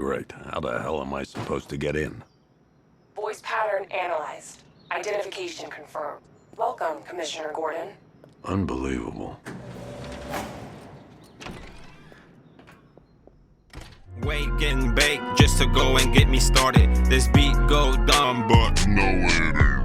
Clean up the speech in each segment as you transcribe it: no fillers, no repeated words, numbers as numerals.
Great. How the hell am I supposed to get in? Voice pattern analyzed. Identification confirmed. Welcome, Commissioner Gordon. Unbelievable. Wait, getting baked just to go and get me started. This beat go dumb, but no it ain't.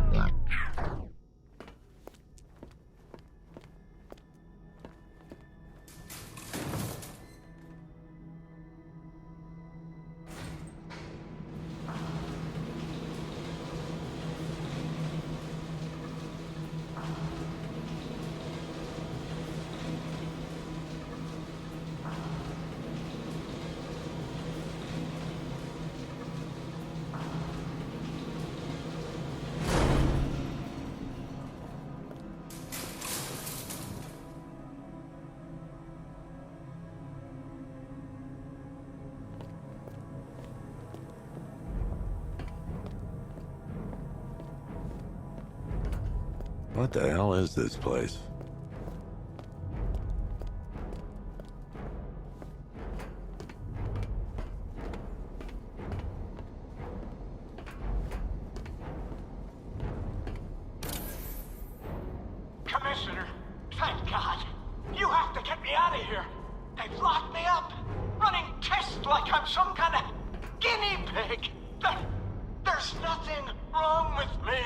What the hell is this place? Commissioner, thank God. You have to get me out of here. They've locked me up, running tests like I'm some kind of guinea pig. There's nothing wrong with me.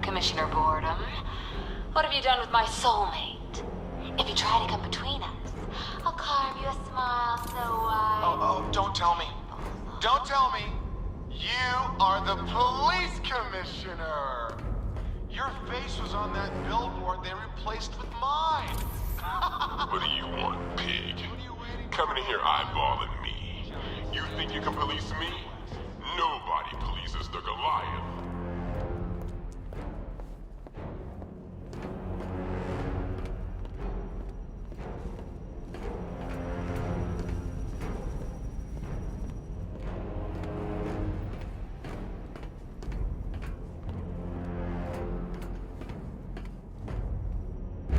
Commissioner Boredom. What have you done with my soulmate? If you try to come between us, I'll carve you a smile so wide. Oh, don't tell me. Don't tell me. You are the police commissioner. Your face was on that billboard they replaced with mine. What do you want, pig? Coming in here eyeballing me. You think you can police me? Nobody polices the Goliath.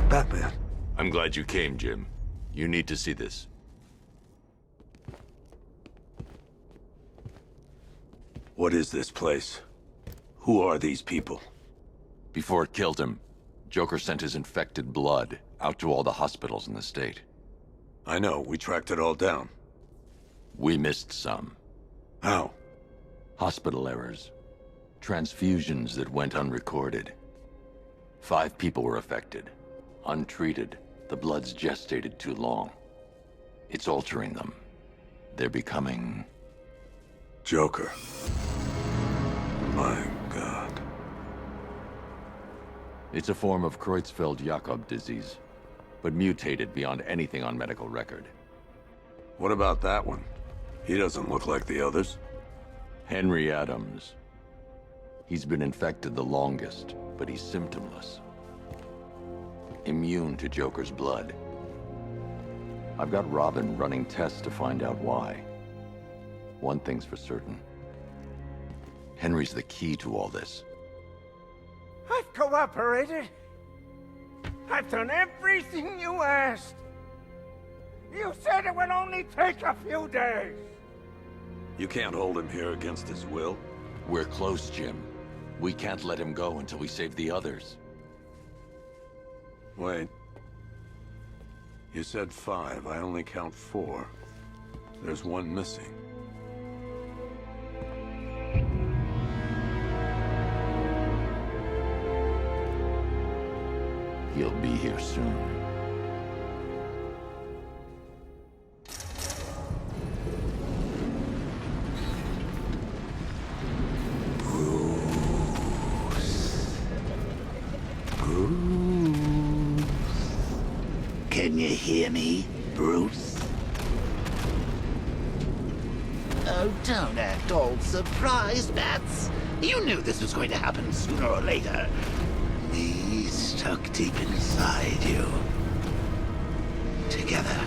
Batman. I'm glad you came, Jim. You need to see this. What is this place? Who are these people? Before it killed him, Joker sent his infected blood out to all the hospitals in the state. I know, we tracked it all down. We missed some. How? Hospital errors. Transfusions that went unrecorded. 5 people were affected. Untreated, the blood's gestated too long. It's altering them. They're becoming... Joker. My God. It's a form of Creutzfeldt-Jakob disease, but mutated beyond anything on medical record. What about that one? He doesn't look like the others. Henry Adams. He's been infected the longest, but he's symptomless. Immune to Joker's blood. I've got Robin running tests to find out why. One thing's for certain. Henry's the key to all this. I've cooperated. I've done everything you asked. You said it would only take a few days. You can't hold him here against his will. We're close, Jim. We can't let him go until we save the others. Wait. You said 5. I only count 4. There's one missing. He'll be here soon. Can you hear me, Bruce? Oh, don't act all surprised, Bats. You knew this was going to happen sooner or later. Me stuck deep inside you. Together,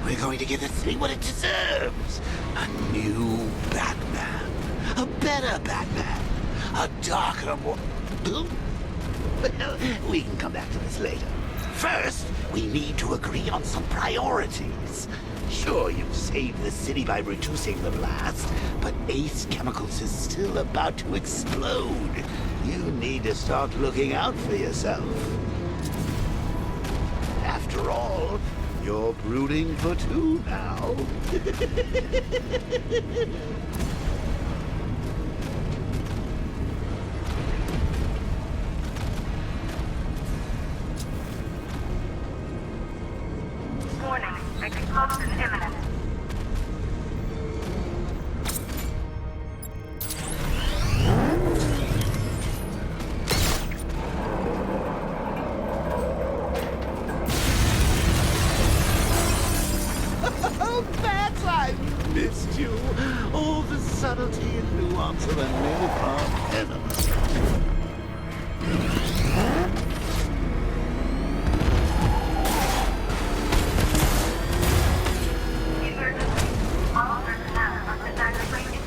we're going to give the city what it deserves. A new Batman. A better Batman. A darker, more... Well, we can come back to this later. First, we need to agree on some priorities. Sure, you've saved the city by reducing the blast, but Ace Chemicals is still about to explode. You need to start looking out for yourself. After all, you're brooding for two now. Warning, explosion imminent. Oh, Bats, I've missed you. All the subtlety and nuance of a napalm enema. Emergency. All personnel must evacuate.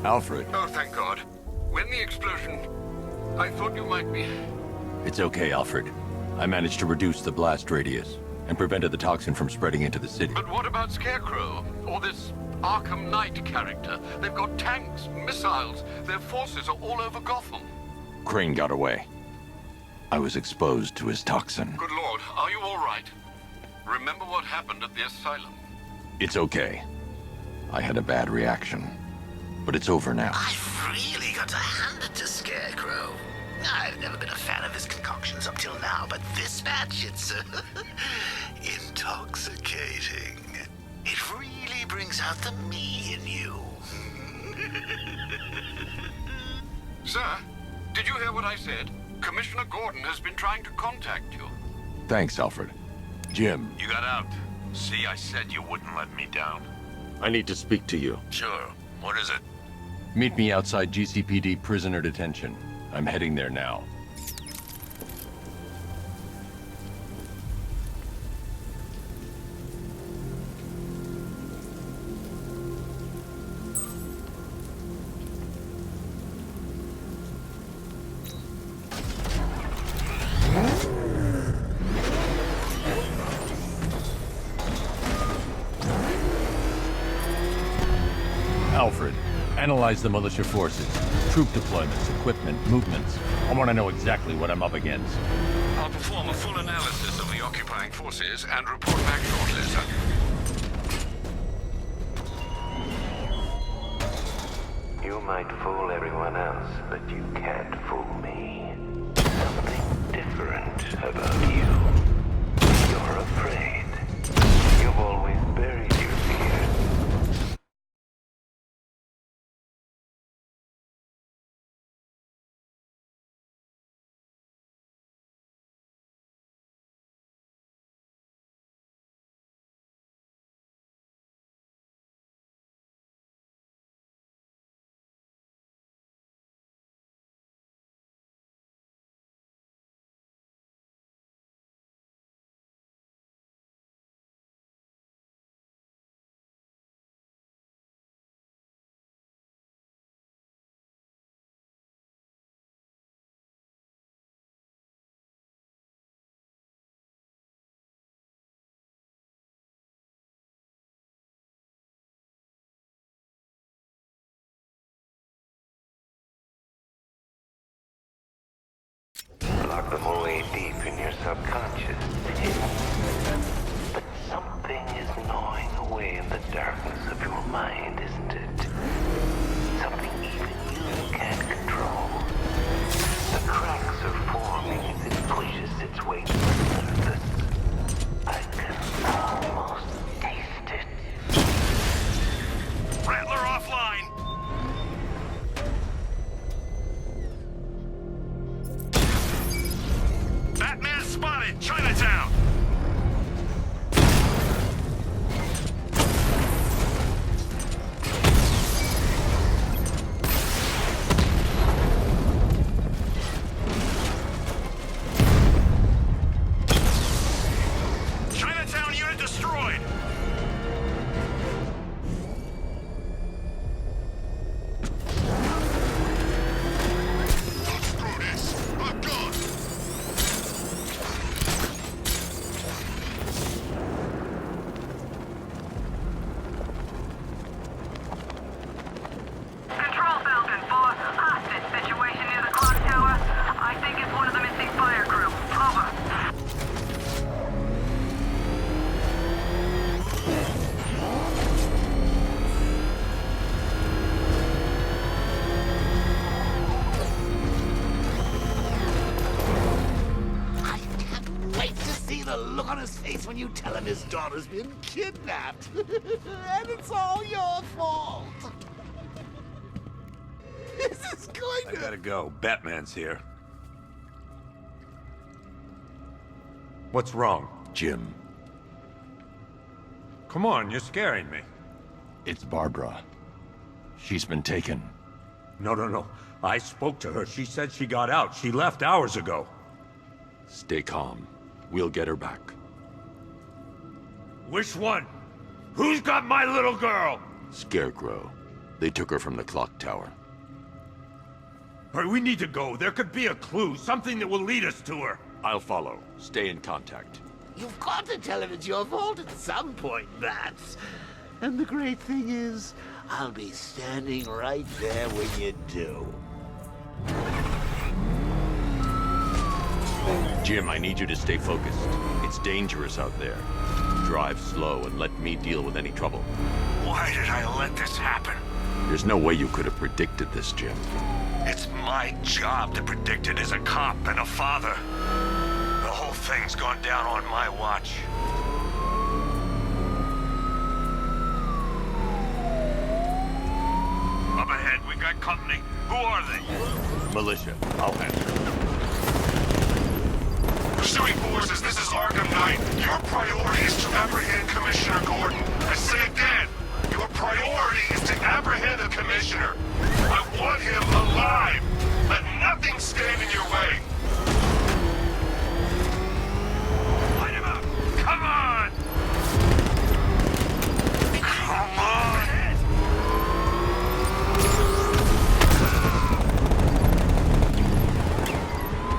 Alfred, Oh, thank God. When the explosion... I thought you might be... it's okay, Alfred. I managed to reduce the blast radius and prevented the toxin from spreading into the city. But what about Scarecrow? Or this Arkham Knight character? They've got tanks, missiles. Their forces are all over Gotham. Crane got away. I was exposed to his toxin. Good Lord, are you all right? Remember what happened at the asylum? It's okay. I had a bad reaction. But it's over now. I've really got to hand it to Scarecrow. I've never been a fan of his concoctions up till now, but this batch, it's intoxicating. It really brings out the me in you. Sir, did you hear what I said? Commissioner Gordon has been trying to contact you. Thanks, Alfred. Jim. You got out. See, I said you wouldn't let me down. I need to speak to you. Sure. What is it? Meet me outside GCPD prisoner detention. I'm heading there now. Alfred, analyze the militia forces, troop deployments, equipment, movements. I want to know exactly what I'm up against. I'll perform a full analysis of the occupying forces and report back shortly, sir. You might fool everyone else, but you can't fool me. Something different about you. You're afraid. You've always buried your fears. Lock them away deep in your subconscious. The Target, Chinatown! Chinatown unit destroyed! Control Falcon 4, hostage situation near the clock tower. I think it's one of the missing fire crew. Over. I can't wait to see the look on his face when you tell him his daughter's been kidnapped. And it's all your fault. This is going I to... gotta go. Batman's here. What's wrong? Jim, Come on, you're scaring me. it's Barbara. She's been taken. No. I spoke to her. She said she got out. She left hours ago. Stay calm. We'll get her back. Which one? Who's got my little girl? Scarecrow. They took her from the clock tower. All right, we need to go. There could be a clue, something that will lead us to her. I'll follow. Stay in contact. You've got to tell him it's your fault at some point, Bats. And the great thing is, I'll be standing right there when you do. Jim, I need you to stay focused. It's dangerous out there. Drive slow and let me deal with any trouble. Why did I let this happen? There's no way you could have predicted this, Jim. It's my job to predict it as a cop and a father. The whole thing's gone down on my watch. Up ahead, we got company. Who are they? Militia. I'll handle it. Pursuing forces, this is Arkham Knight. Your priority is to apprehend Commissioner Gordon. I say again, your priority is to apprehend the Commissioner. I want him alive. Let nothing stand in your way. Light him up! Come on! Come on!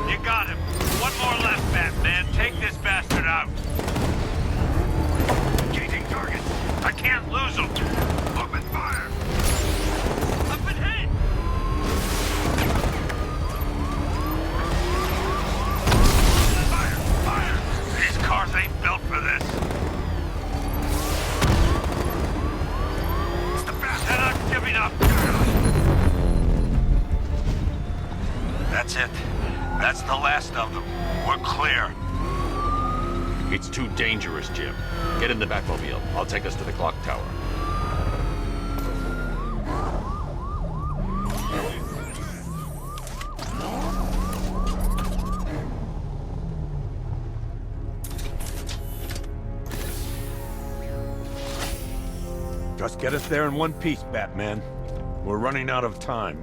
You got him. One more left, Batman. Take this bastard out. Engaging target. I can't lose him. Open fire! Up ahead. Fire! These cars ain't built for this. It's the bastard! And I'm giving up. That's it. That's the last of them. We're clear. It's too dangerous, Jim. Get in the Batmobile. I'll take us to the clock tower. Just get us there in one piece, Batman. We're running out of time.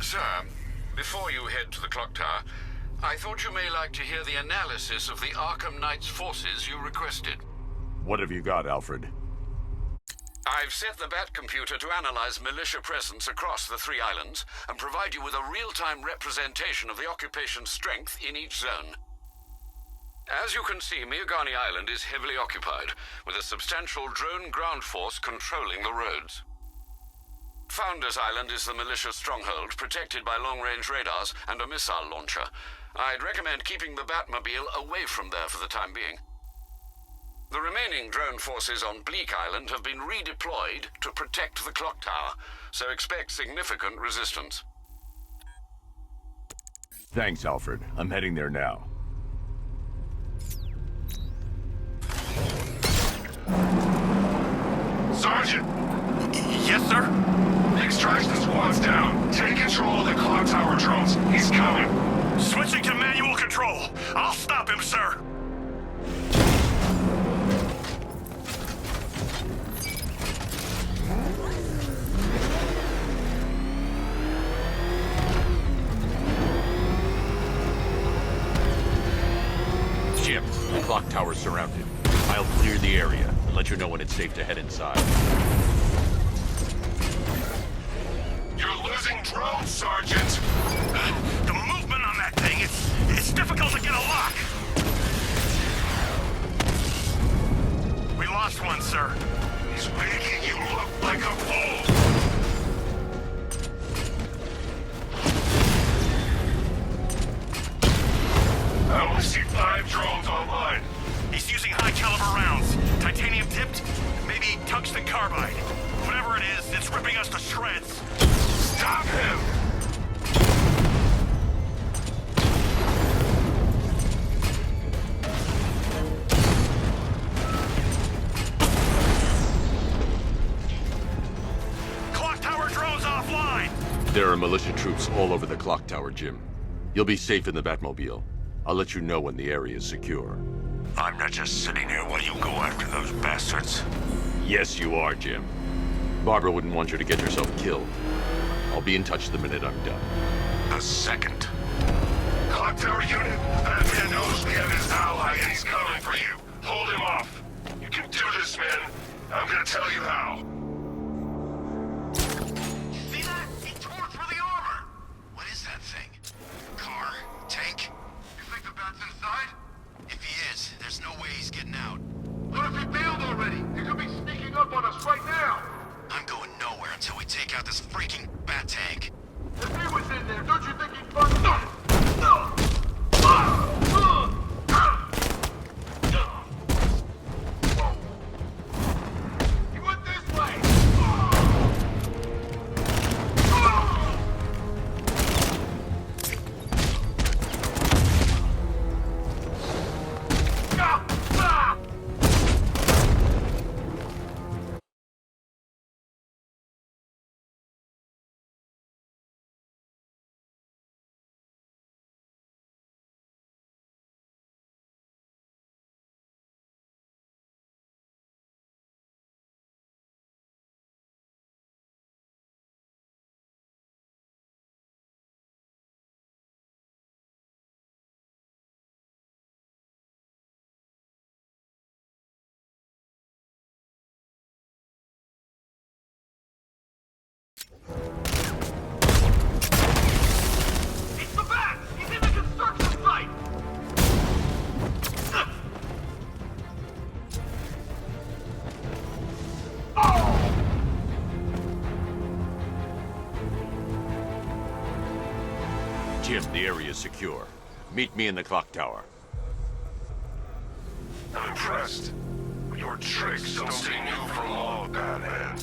Sir, before you head to the clock tower, I thought you may like to hear the analysis of the Arkham Knight's forces you requested. What have you got, Alfred? I've set the Bat computer to analyze militia presence across the 3 islands and provide you with a real-time representation of the occupation's strength in each zone. As you can see, Miagani Island is heavily occupied, with a substantial drone ground force controlling the roads. Founders Island is the militia stronghold, protected by long-range radars and a missile launcher. I'd recommend keeping the Batmobile away from there for the time being. The remaining drone forces on Bleak Island have been redeployed to protect the clock tower, so expect significant resistance. Thanks, Alfred. I'm heading there now. Sergeant, Yes, sir? Extract the squad's down. Take control of the clock tower drones. He's coming. Switching to manual control. I'll stop him, sir. Jim, the clock tower's surrounded. I'll clear the area and let you know when it's safe to head inside. You're losing drones, Sergeant. The movement on that thing, it's difficult to get a lock. We lost one, sir. He's making you look like a fool. I only see 5 drones online. He's using high-caliber rounds. Titanium-tipped, maybe tungsten carbide. Whatever it is, it's ripping us to shreds. Stop him! Clock tower drones offline! There are militia troops all over the clock tower, Jim. You'll be safe in the Batmobile. I'll let you know when the area is secure. I'm not just sitting here while you go after those bastards. Yes, you are, Jim. Barbara wouldn't want you to get yourself killed. I'll be in touch the minute I'm done. The second. Clock tower unit, Batman knows we have his ally and he's coming for you. Hold him off. You can do this, man. I'm gonna tell you how. See that? He tore through the armor! What is that thing? Car? Tank? You think the Bat's inside? If he is, there's no way he's getting out. What if he bailed already? He could be sneaking up on us right now! I'm going nowhere until we take out this freaking Bat tank. If he was in there, don't you think he'd find... He went this way! It's the Bat! He's in the construction site! Jim, the area is secure. Meet me in the clock tower. I'm impressed. But your tricks don't seem new from all, Batman.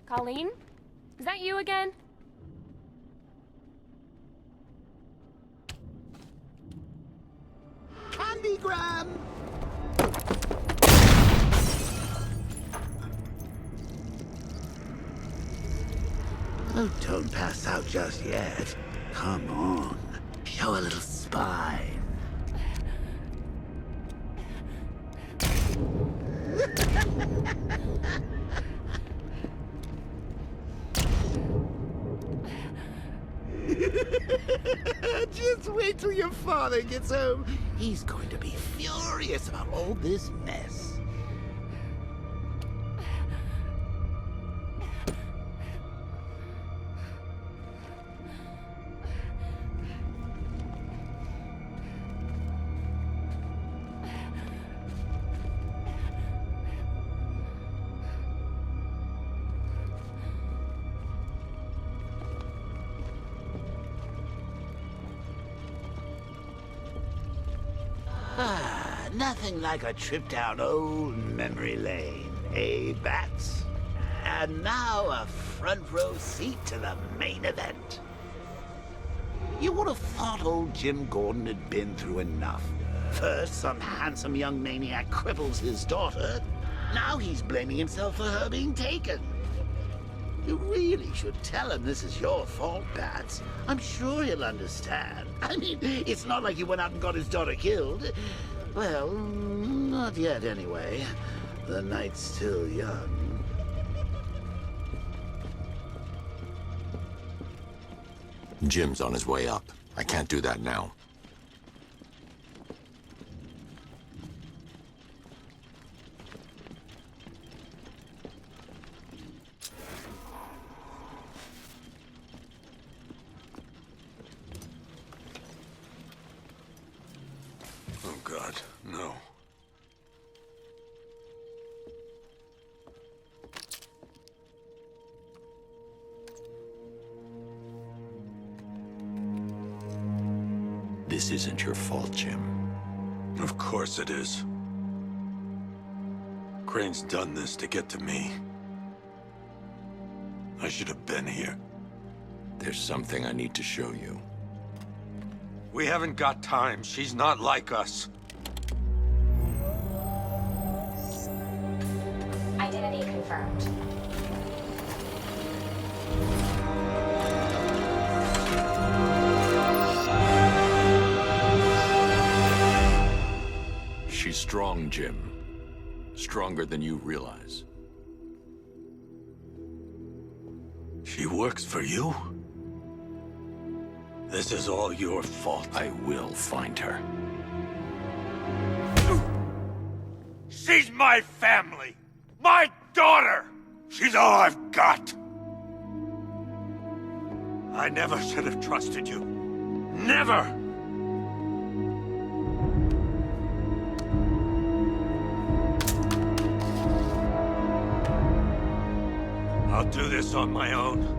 Colleen? Is that you again? Candygram! Oh, don't pass out just yet. Come on. Show a little spine. till your father gets home. He's going to be furious about all this mess. Nothing like a trip down old memory lane, eh, Bats? And now a front row seat to the main event. You would have thought old Jim Gordon had been through enough. First, some handsome young maniac cripples his daughter. Now he's blaming himself for her being taken. You really should tell him this is your fault, Bats. I'm sure he'll understand. I mean, it's not like you went out and got his daughter killed. Well, not yet anyway. The night's still young. Jim's on his way up. I can't do that now. Oh, God, no. This isn't your fault, Jim. Of course it is. Crane's done this to get to me. I should have been here. There's something I need to show you. We haven't got time. She's not like us. Identity confirmed. She's strong, Jim. Stronger than you realize. She works for you? This is all your fault. I will find her. She's my family! My daughter! She's all I've got! I never should have trusted you. Never! I'll do this on my own.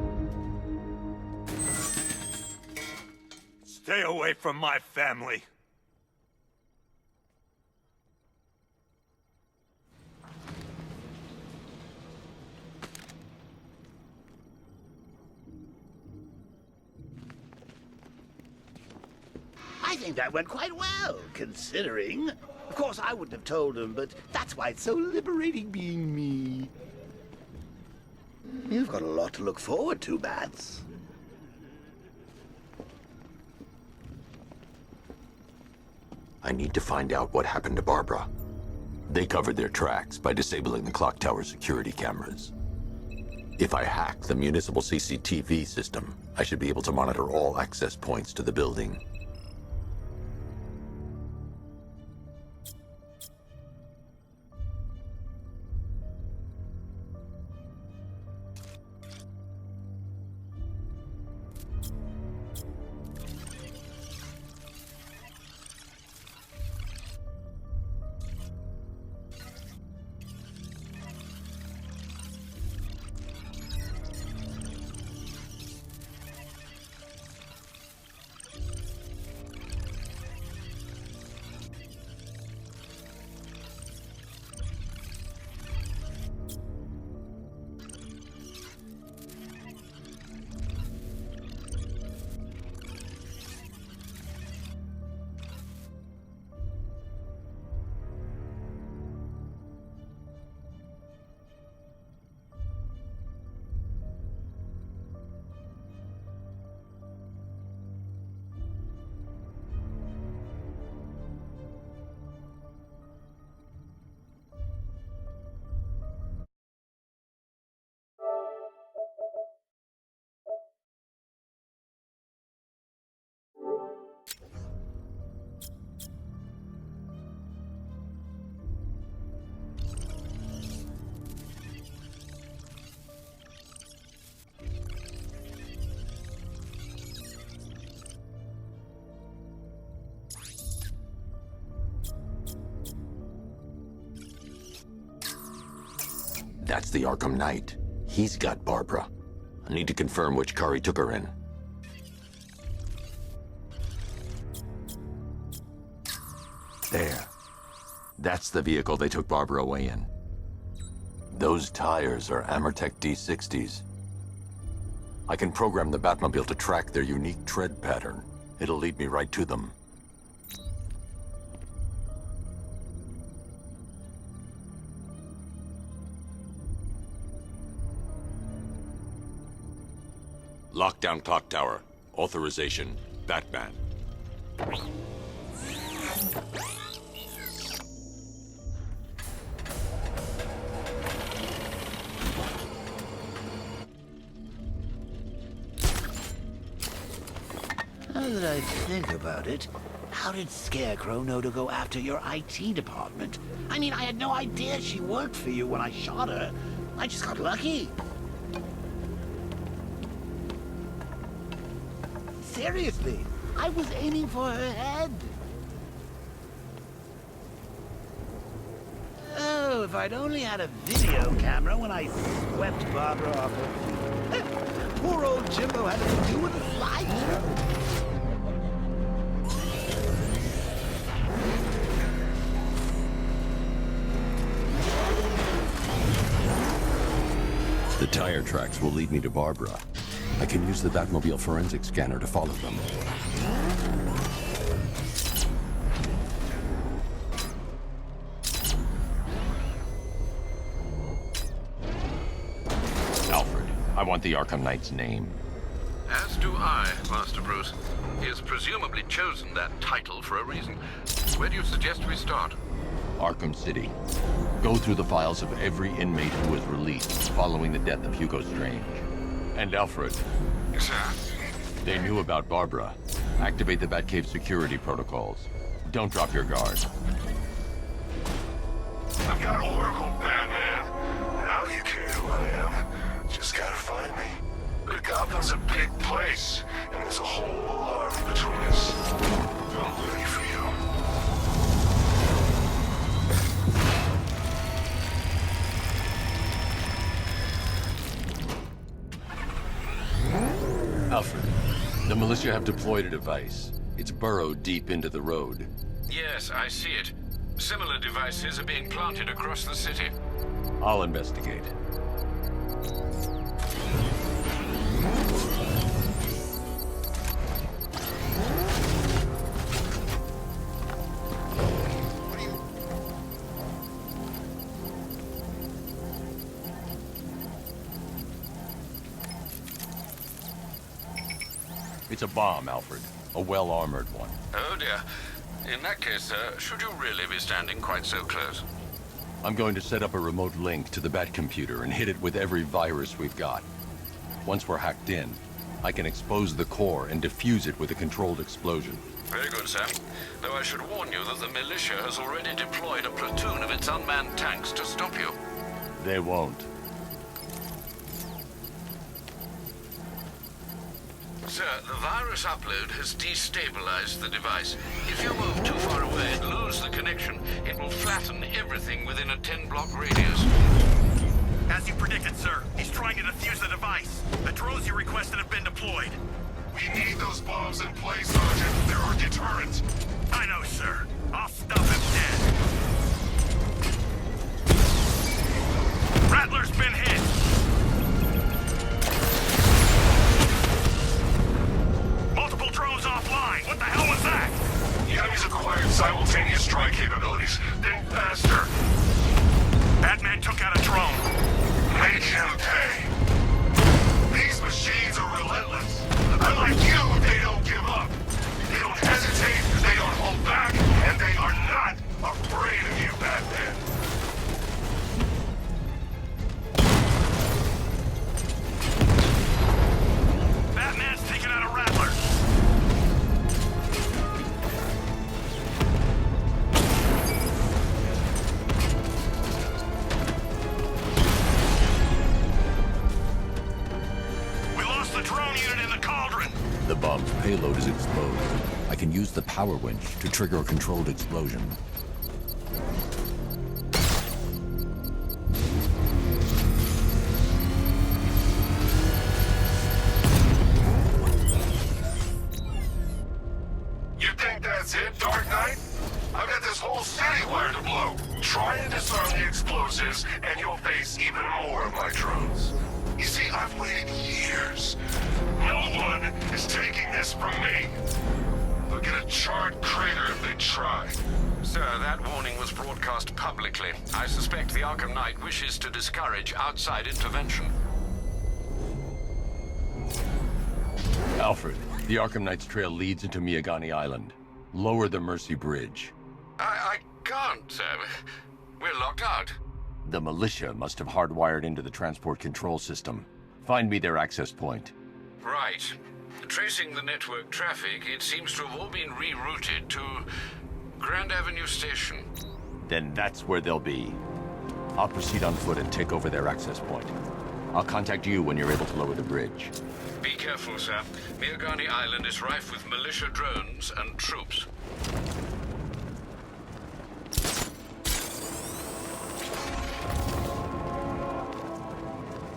Stay away from my family. I think that went quite well, considering. Of course, I wouldn't have told him, but that's why it's so liberating being me. You've got a lot to look forward to, Bats. I need to find out what happened to Barbara. They covered their tracks by disabling the clock tower security cameras. If I hack the municipal CCTV system, I should be able to monitor all access points to the building. That's the Arkham Knight. He's got Barbara. I need to confirm which car he took her in. There. That's the vehicle they took Barbara away in. Those tires are Amertech D60s. I can program the Batmobile to track their unique tread pattern. It'll lead me right to them. Lockdown clock tower. Authorization, Batman. Now that I think about it, how did Scarecrow know to go after your IT department? I mean, I had no idea she worked for you when I shot her. I just got lucky. Seriously, I was aiming for her head. Oh, if I'd only had a video camera when I swept Barbara off her feet. Poor old Jimbo had to do with a slideshow. The tire tracks will lead me to Barbara. I can use the Batmobile forensic scanner to follow them. Alfred, I want the Arkham Knight's name. As do I, Master Bruce. He has presumably chosen that title for a reason. Where do you suggest we start? Arkham City. Go through the files of every inmate who was released following the death of Hugo Strange. And Alfred. Sir? They knew about Barbara. Activate the Batcave security protocols. Don't drop your guard. I've got Oracle, Batman. Now you care who I am. Just gotta find me. But Gotham's a big place, and there's a whole army between us. I'm ready for you. Alfred, the militia have deployed a device. It's burrowed deep into the road. Yes, I see it. Similar devices are being planted across the city. I'll investigate. It's a bomb, Alfred. A well-armored one. Oh dear. In that case, should you really be standing quite so close? I'm going to set up a remote link to the Batcomputer and hit it with every virus we've got. Once we're hacked in, I can expose the core and defuse it with a controlled explosion. Very good, sir. Though I should warn you that the militia has already deployed a platoon of its unmanned tanks to stop you. They won't. Sir, the virus upload has destabilized the device. If you move too far away and lose the connection, it will flatten everything within a 10-block radius. As you predicted, sir, he's trying to defuse the device. The drones you requested have been deployed. We need those bombs in place, Sergeant. They're our deterrent. I know, sir. I'll stop him dead. Rattler's been hit. Multiple drones offline. What the hell was that? The enemy's acquired simultaneous strike capabilities. Then faster. Batman took out a drone. Make him pay. These machines are relentless. Unlike you, they don't give up. They don't hesitate, they don't hold back, and they are not afraid of you, Batman. Batman's taken out a Rattler. We lost the drone unit in the cauldron. The bomb's payload is exposed. I can use the power winch to trigger a controlled explosion. operatives, and you'll face even more of my drones. You see, I've waited years. No one is taking this from me. They'll get a charred crater if they try. Sir, that warning was broadcast publicly. I suspect the Arkham Knight wishes to discourage outside intervention. Alfred, the Arkham Knight's trail leads into Miagani Island. Lower the Mercy Bridge. I can't, sir. We're locked out. The militia must have hardwired into the transport control system. Find me their access point. Right. Tracing the network traffic, it seems to have all been rerouted to Grand Avenue Station. Then that's where they'll be. I'll proceed on foot and take over their access point. I'll contact you when you're able to lower the bridge. Be careful, sir. Miagani Island is rife with militia drones and troops.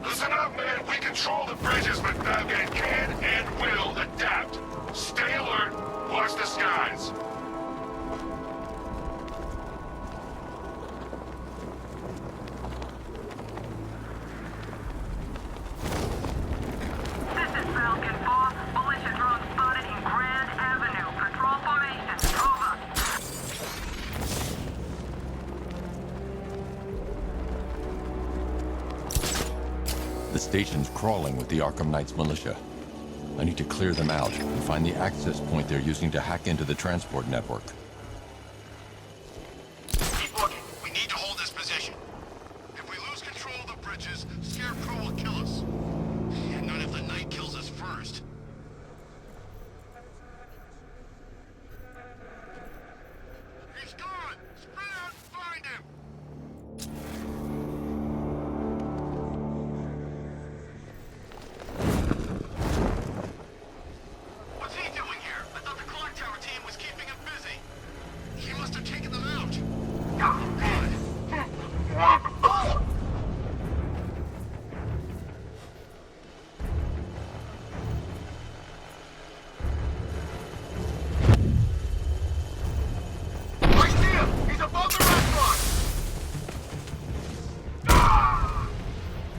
Listen up, man. We control the bridges, but Batman can and will adapt. Stay alert. Watch the skies. This is Falcon 4. Militia drone spotted in Grand Avenue. Patrol formation. Over. The station's crawling with the Arkham Knight's militia. I need to clear them out and find the access point they're using to hack into the transport network. Keep looking. We need to hold this position. If we lose control of the bridges, Scarecrow will kill us. And not if the Knight kills us first. He's gone! Spread out and find him! What's he doing here? I thought the clock tower team was keeping him busy. He must have taken them out. Oh, God. I see him! He's above the restaurant! Ah!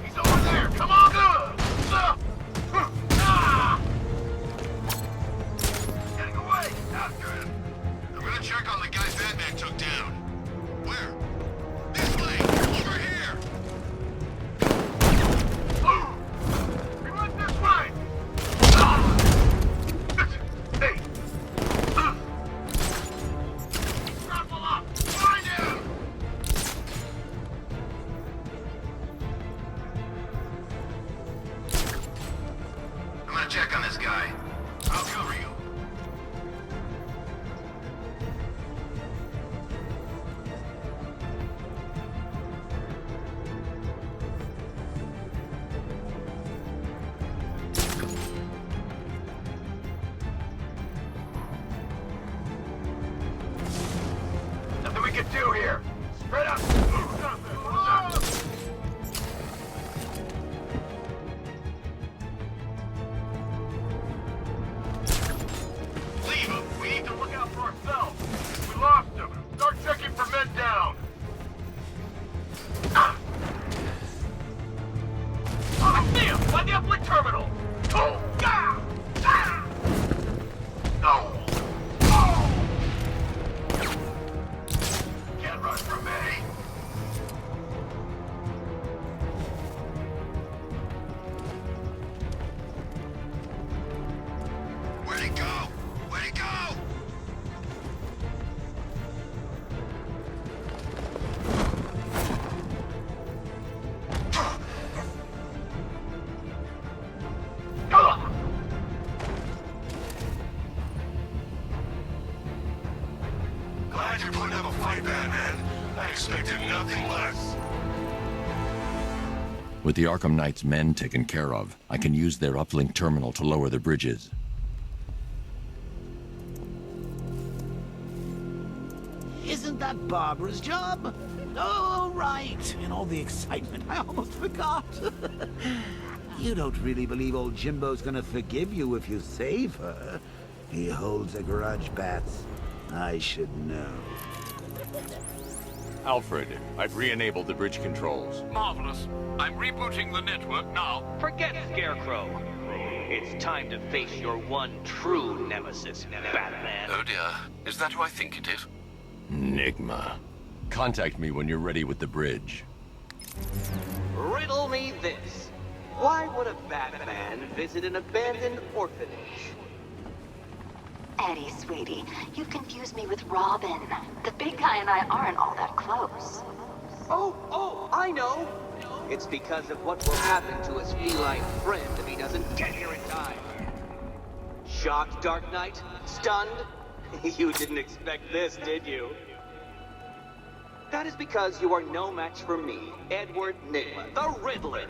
He's over there! Come on! Getting away! After him! I'm gonna check on the guy Batman took down. Where? This way! Over here! He went this way! Hey! Grapple up! Find him! I'm gonna check on this guy. I'll cover you. Nothing we can do here. Spread out. Leave him. We need to look out for ourselves. We lost him. Start checking for men down. I see him. By the uplink terminal. Oh, God. No. Oh. Can't run from me. Where'd he go? Where'd he go? Glad you're putting up a fight, Batman. I expected nothing less. With the Arkham Knight's men taken care of, I can use their uplink terminal to lower the bridges. Isn't that Barbara's job? Oh, right. In all the excitement, I almost forgot. You don't really believe old Jimbo's gonna forgive you if you save her. He holds a grudge, Bats. I should know. Alfred, I've re-enabled the bridge controls. Marvelous. I'm rebooting the network now. Forget Scarecrow. It's time to face your one true nemesis, Batman. Oh dear. Is that who I think it is? Enigma. Contact me when you're ready with the bridge. Riddle me this. Why would a Batman visit an abandoned orphanage? Eddie, sweetie, you've confused me with Robin. The big guy and I aren't all that close. Oh, I know! It's because of what will happen to his feline friend if he doesn't get here in time. Shocked, Dark Knight? Stunned? You didn't expect this, did you? That is because you are no match for me, Edward Nygma, the Riddler,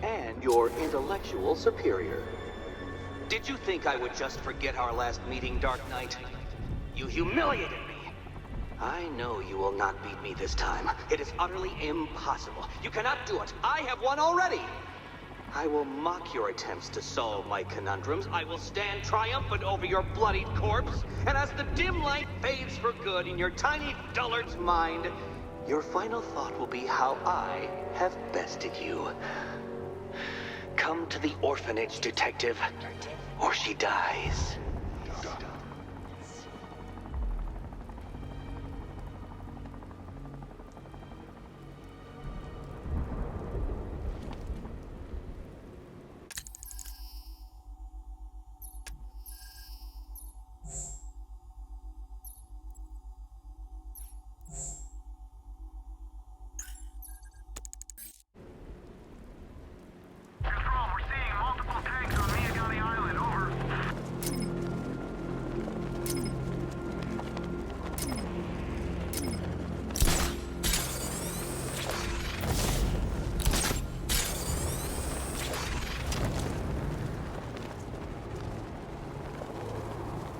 and your intellectual superior. Did you think I would just forget our last meeting, Dark Knight? You humiliated me. I know you will not beat me this time. It is utterly impossible. You cannot do it. I have won already. I will mock your attempts to solve my conundrums. I will stand triumphant over your bloodied corpse. And as the dim light fades for good in your tiny dullard's mind, your final thought will be how I have bested you. Come to the orphanage, detective, or she dies.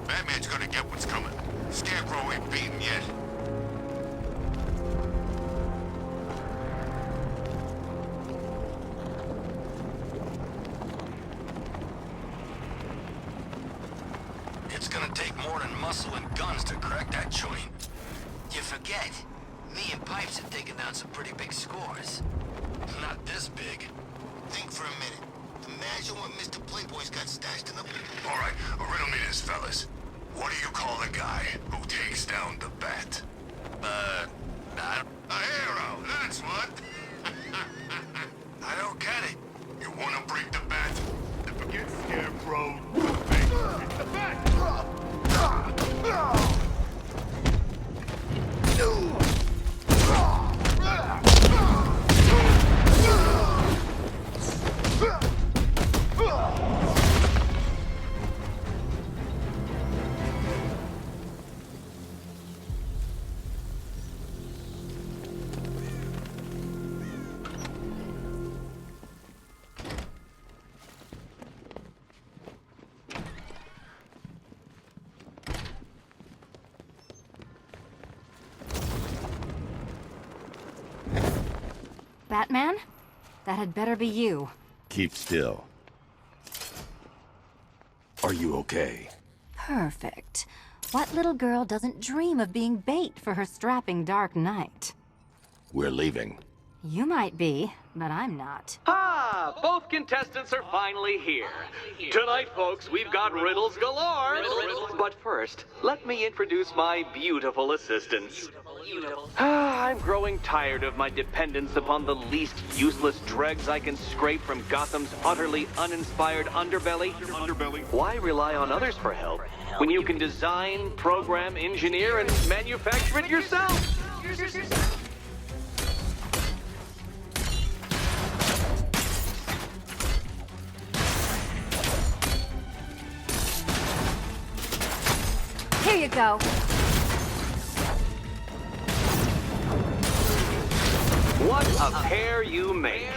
Batman's gonna get what's coming. Scarecrow ain't beaten yet. It's gonna take more than muscle and guns to crack that joint. You forget. Me and Pipes have taken down some pretty big scores. Not this big. Think for a minute. Imagine what Mr. Playboy's got stashed in the... All right, riddle me this, fellas. What do you call a guy who takes down the bat? A hero, that's what. I don't get it. You wanna break the bat? Then forget Scarecrow. Break the bat! Batman? That had better be you. Keep still. Are you okay? Perfect. What little girl doesn't dream of being bait for her strapping Dark Knight? We're leaving. You might be, but I'm not. Ah, both contestants are finally here. Tonight, folks, we've got riddles galore. But first, let me introduce my beautiful assistants. I'm growing tired of my dependence upon the least useless dregs I can scrape from Gotham's utterly uninspired underbelly. Why rely on others for help when you can design, program, engineer, and manufacture it yourself? Here you go. What a pair you make.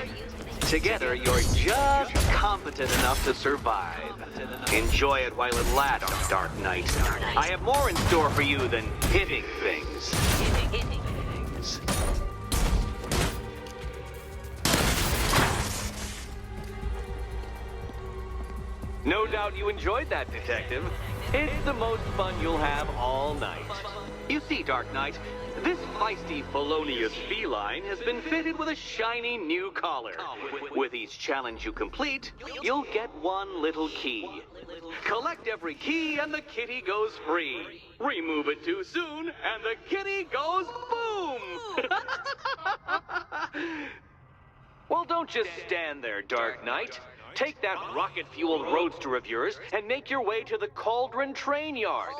Together, you're just competent enough to survive. Enjoy it while it lasts, Dark Knight. I have more in store for you than hitting things. No doubt you enjoyed that, Detective. It's the most fun you'll have all night. You see, Dark Knight, This feisty felonious feline has been fitted with a shiny new collar. With each challenge you complete, you'll get one little key. Collect every key and the kitty goes free. Remove it too soon and the kitty goes boom! Well, don't just stand there, Dark Knight. Take that rocket-fueled roadster of yours and make your way to the Cauldron Train Yard.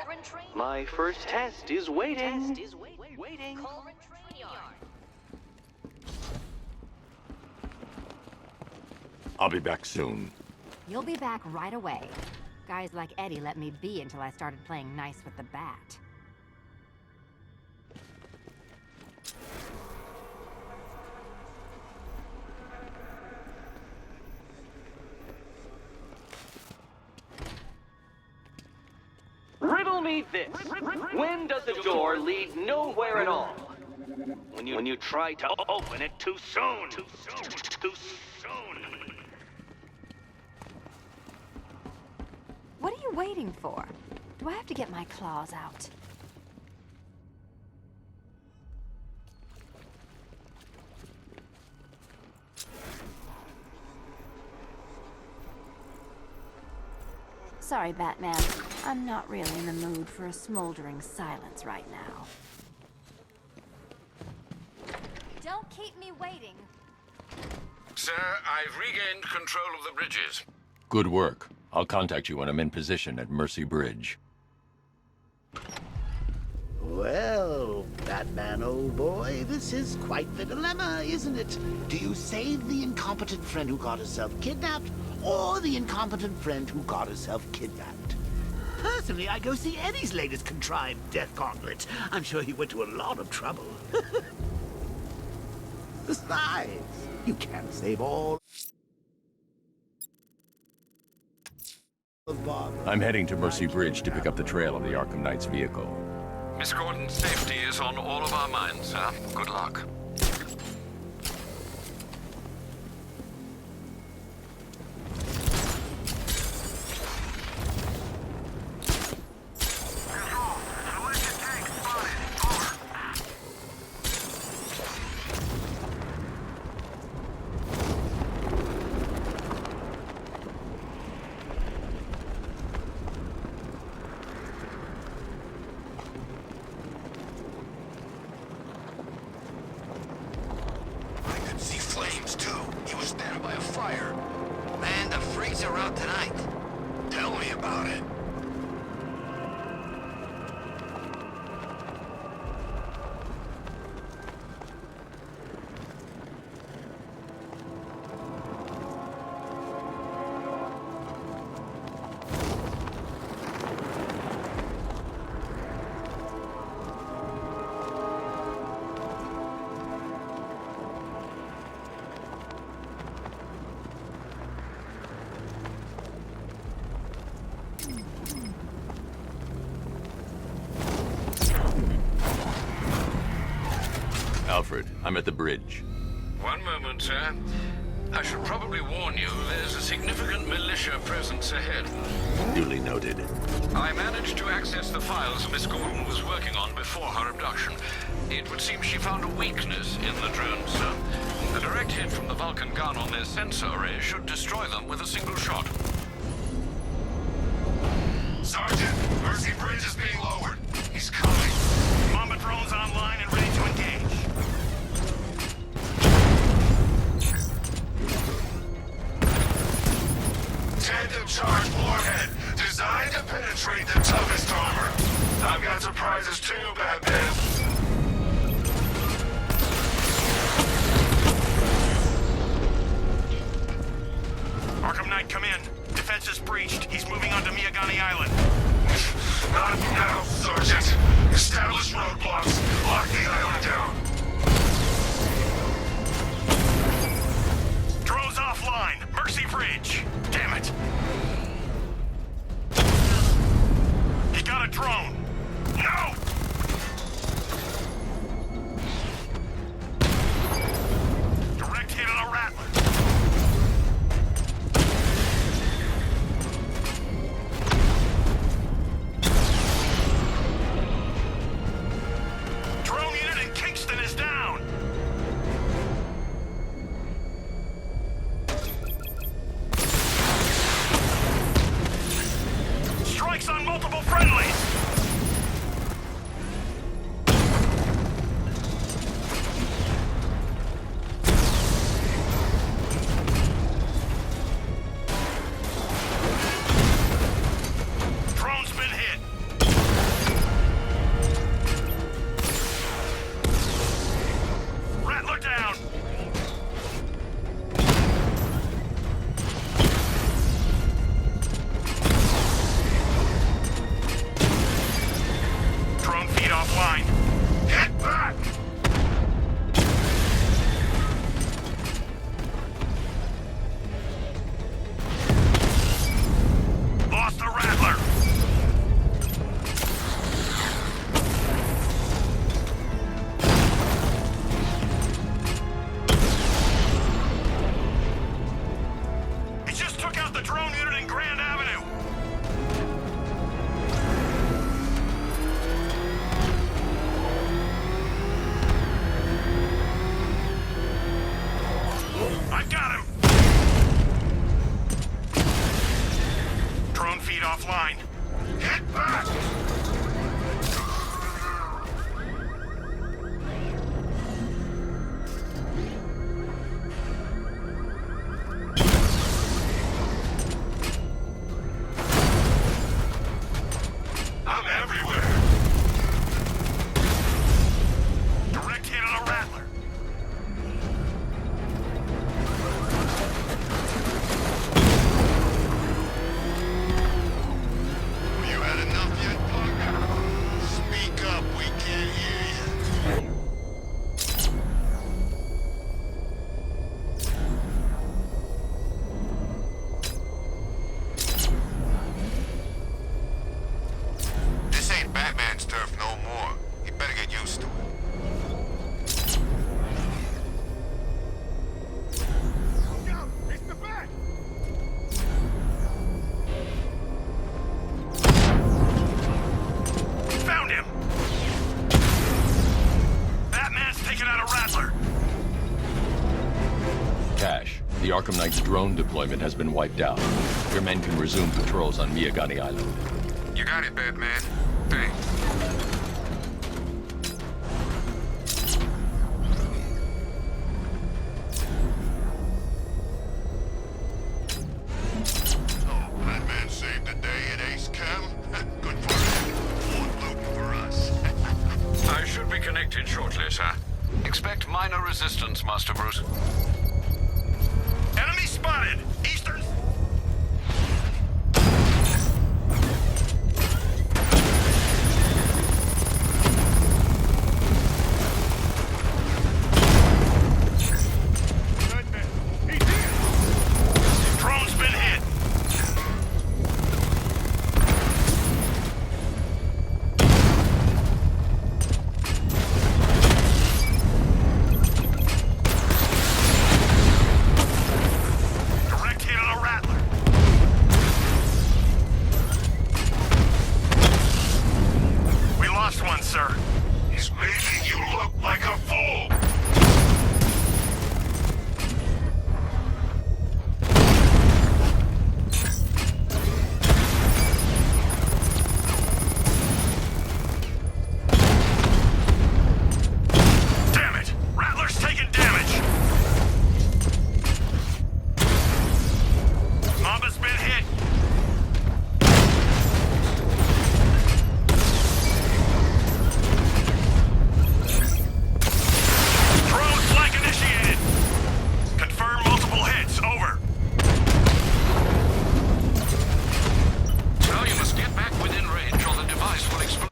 My first test is waiting. I'll be back soon. You'll be back right away. Guys like Eddie let me be until I started playing nice with the bat. Riddle me this. When does a door lead nowhere at all? When you try to open it too soon. Too soon. What are you waiting for? Do I have to get my claws out? Sorry, Batman. I'm not really in the mood for a smoldering silence right now. Don't keep me waiting. Sir, I've regained control of the bridges. Good work. I'll contact you when I'm in position at Mercy Bridge. Well, Batman, old boy, this is quite the dilemma, isn't it? Do you save the incompetent friend who got herself kidnapped, or the incompetent friend who got herself kidnapped? Personally, I go see Eddie's latest contrived death gauntlet. I'm sure he went to a lot of trouble. Besides, you can't save all of Bob. I'm heading to Mercy Bridge to pick up the trail of the Arkham Knight's vehicle. Miss Gordon's safety is on all of our minds, sir. Good luck. Alfred, I'm at the bridge. One moment, sir. I should probably warn you, there's a significant militia presence ahead. Duly noted. I managed to access the files Miss Gordon was working on before her abduction. It would seem she found a weakness in the drones, sir. A direct hit from the Vulcan gun on their sensor array should destroy them with a single shot. Sergeant, Mercy Bridge is being lowered. He's coming. Mamba drones online and ready to engage. Tandem charge warhead, designed to penetrate the toughest armor. I've got surprises too, Batman. Arkham Knight, come in. Defense is breached. He's moving onto Miyagani Island. Not now, Sergeant. Establish roadblocks. Lock the island down. Drones offline. Mercy Bridge. Damn it. He got a drone. No! drone unit in Grand Avenue! I got him! Drone feed offline. Hit back! I'm everywhere! Direct hit on a Rattler. You had enough yet, Parker? Speak up, we can't hear you. This ain't Batman's turf no more. You better get used to it. Look out! It's the Bat! Found him! Batman's taking out a Rattler. Cash, the Arkham Knight's drone deployment has been wiped out. Your men can resume patrols on Miyagani Island. You got it, Batman. Thanks. Oh, Batman saved the day at Ace Chem. Good for him. More loot for us. I should be connected shortly, sir. Expect minor resistance, Master Bruce. Enemy spotted! Eastern... Drone's been hit! Direct hit on a Rattler. We lost one, sir. He's making you look like a fool! Damn it! Rattler's taking damage! Mamba's been hit! Drone flank initiated! Confirm multiple hits, over. Now you must get back within range or the device will explode.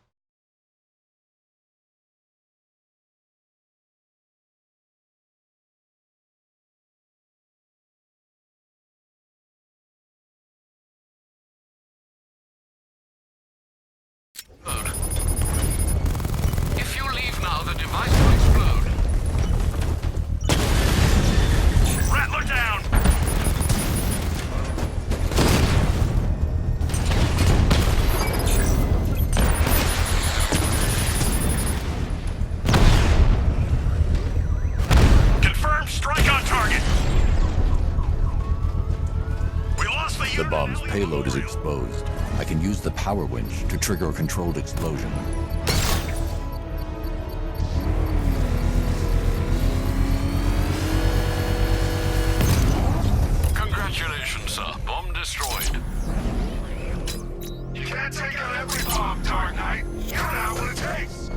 If you leave now, the device will explode. Rattler down! Confirmed strike on target! We lost the The unit. bomb's payload is exposed. I can use the power winch to trigger a controlled explosion. Congratulations, sir. Bomb destroyed. You can't take out every bomb, Dark Knight. You don't know what it takes.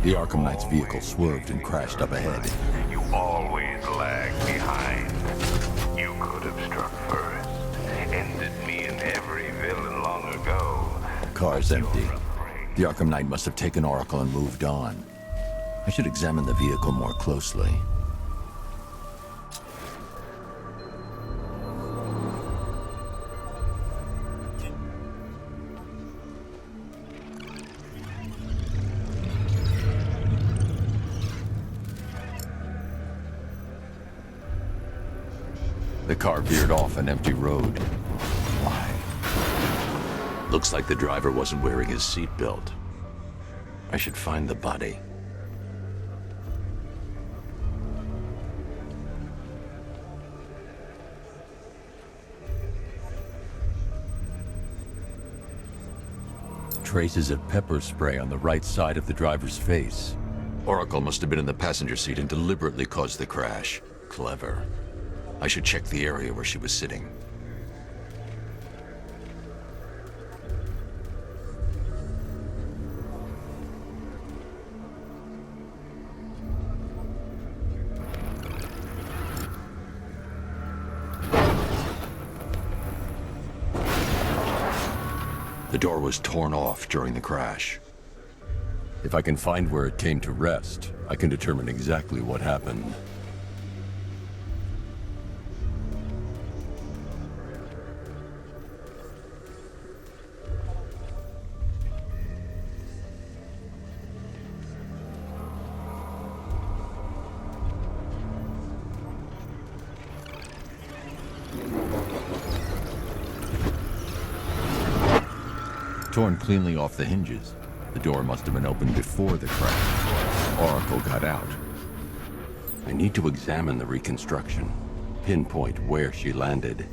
The Arkham Knight's vehicle swerved and crashed up ahead. You always lag behind. You could have struck first. Ended me and every villain long ago. Car's empty. The Arkham Knight must have taken Oracle and moved on. I should examine the vehicle more closely. car veered off an empty road. Why? Looks like the driver wasn't wearing his seatbelt. I should find the body. Traces of pepper spray on the right side of the driver's face. Oracle must have been in the passenger seat and deliberately caused the crash. Clever. I should check the area where she was sitting. The door was torn off during the crash. If I can find where it came to rest, I can determine exactly what happened. Torn cleanly off the hinges. The door must have been opened before the crash. Oracle got out. I need to examine the reconstruction, pinpoint where she landed.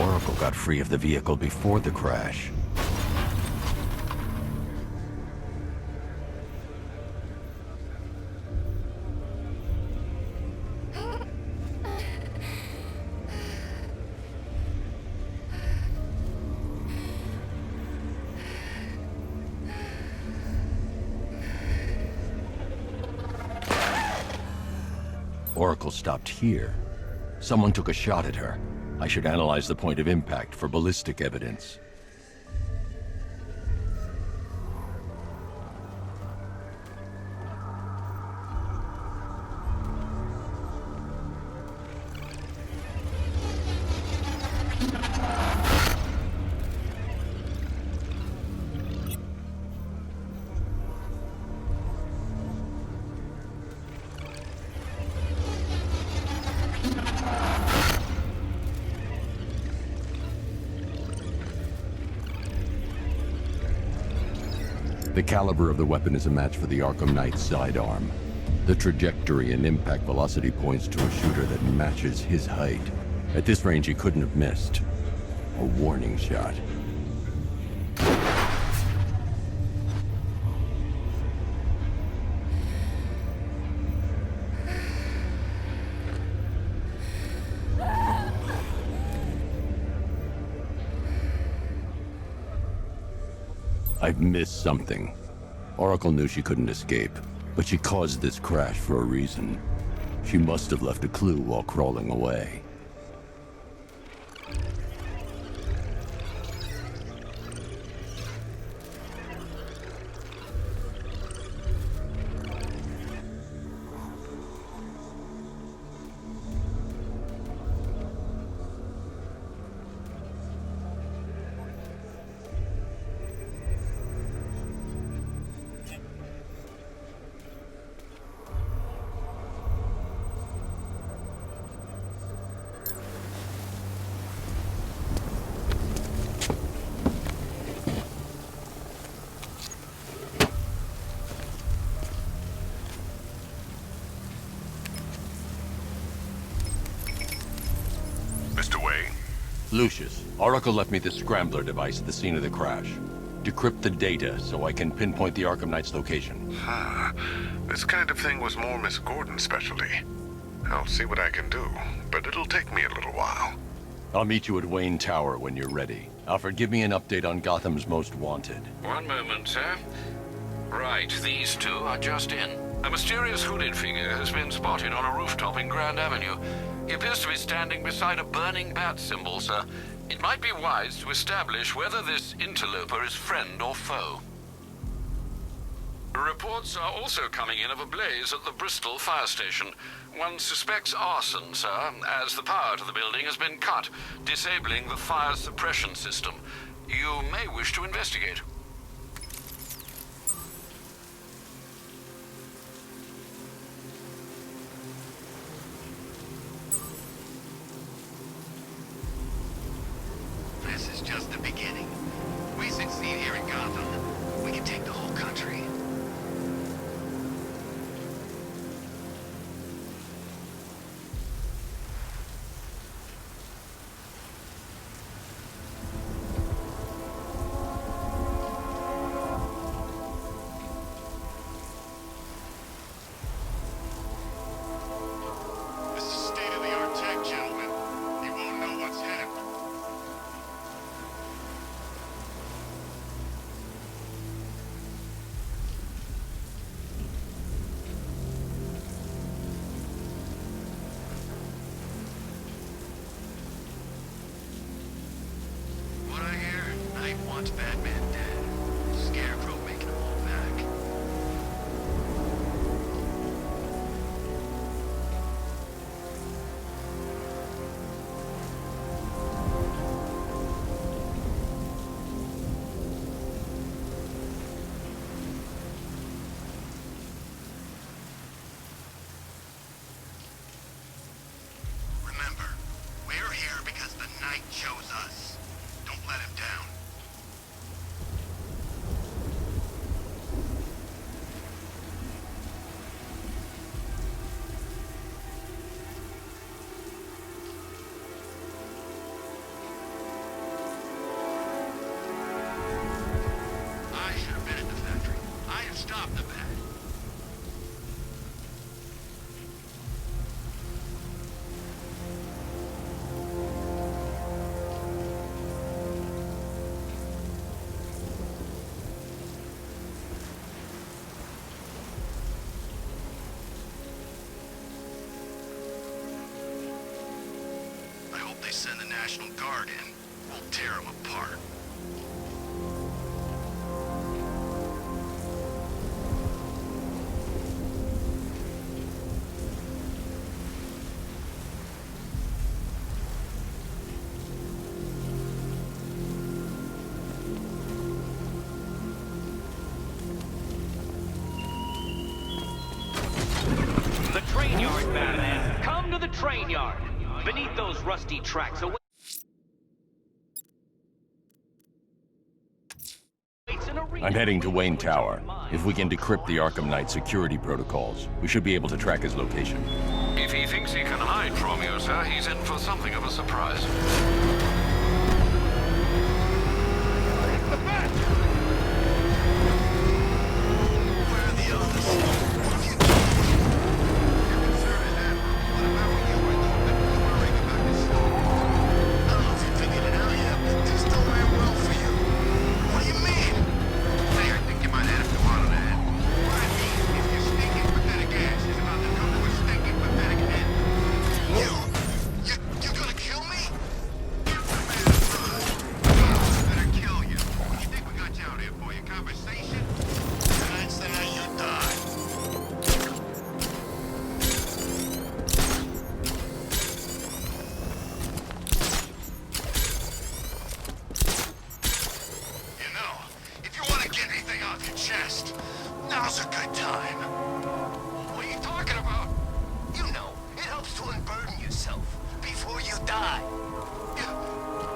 Oracle got free of the vehicle before the crash. Oracle stopped here. Someone took a shot at her. I should analyze the point of impact for ballistic evidence. The caliber of the weapon is a match for the Arkham Knight's sidearm. The trajectory and impact velocity points to a shooter that matches his height. At this range, he couldn't have missed. A warning shot. I've missed something. Oracle knew she couldn't escape, but she caused this crash for a reason. She must have left a clue while crawling away. Mr. Wayne? Lucius, Oracle left me the scrambler device at the scene of the crash. Decrypt the data so I can pinpoint the Arkham Knight's location. This kind of thing was more Miss Gordon's specialty. I'll see what I can do, but it'll take me a little while. I'll meet you at Wayne Tower when you're ready. Alfred, give me an update on Gotham's Most Wanted. One moment, sir. Right, these two are just in. A mysterious hooded figure has been spotted on a rooftop in Grand Avenue. He appears to be standing beside a burning bat symbol, sir. It might be wise to establish whether this interloper is friend or foe. Reports are also coming in of a blaze at the Bristol fire station. One suspects arson, sir, as the power to the building has been cut, disabling the fire suppression system. You may wish to investigate. This is just the beginning. We succeed here in Gotham, we can take the whole country. This is state-of-the-art tech, gentlemen. You won't know what's hit him. What I hear, Knight wants Batman dead. Scarecrow making him all back. Remember, we're here because the Knight chose us. Don't let him down. I should have been at the factory. I have stopped the bat. I hope they send the National Guard in. We'll tear them apart. The train yard, Batman. Come to the train yard. Beneath those rusty tracks awaits an arena. I'm heading to Wayne Tower. If we can decrypt the Arkham Knight security protocols, we should be able to track his location. If he thinks he can hide from you, sir, he's in for something of a surprise.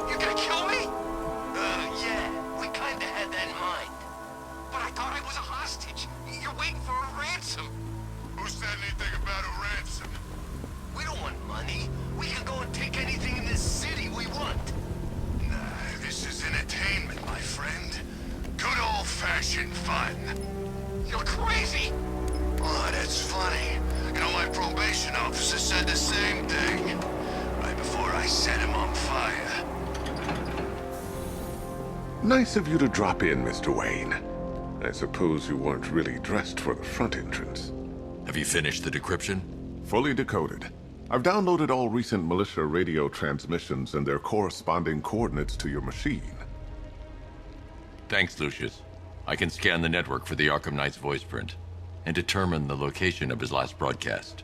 You gonna kill me? old-fashioned fun. You're crazy! Oh, that's funny. You know, my probation officer said the same thing. Right before I set him on fire. Nice of you to drop in, Mr. Wayne. I suppose you weren't really dressed for the front entrance. Have you finished the decryption? Fully decoded. I've downloaded all recent militia radio transmissions and their corresponding coordinates to your machine. Thanks, Lucius. I can scan the network for the Arkham Knight's voice print and determine the location of his last broadcast.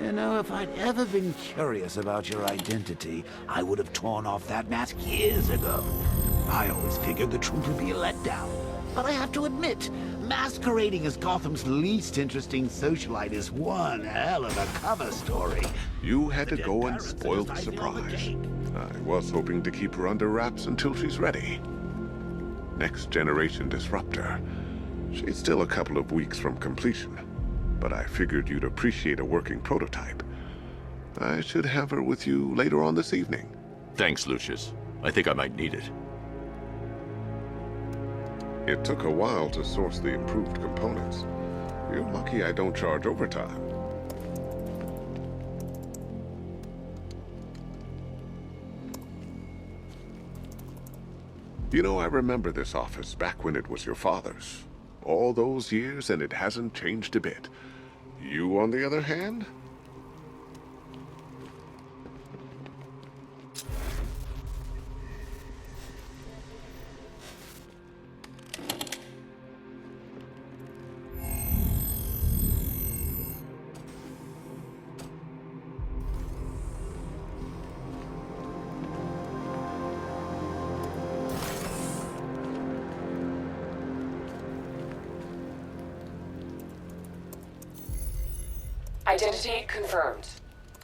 You know, if I'd ever been curious about your identity, I would have torn off that mask years ago. I always figured the truth would be a letdown. But I have to admit, masquerading as Gotham's least interesting socialite is one hell of a cover story. You had to go and spoil the surprise. I was hoping to keep her under wraps until she's ready. Next generation disruptor. She's still a couple of weeks from completion. But I figured you'd appreciate a working prototype. I should have her with you later on this evening. Thanks, Lucius. I think I might need it. It took a while to source the improved components. You're lucky I don't charge overtime. You know, I remember this office back when it was your father's. All those years and it hasn't changed a bit. You, on the other hand? Identity confirmed.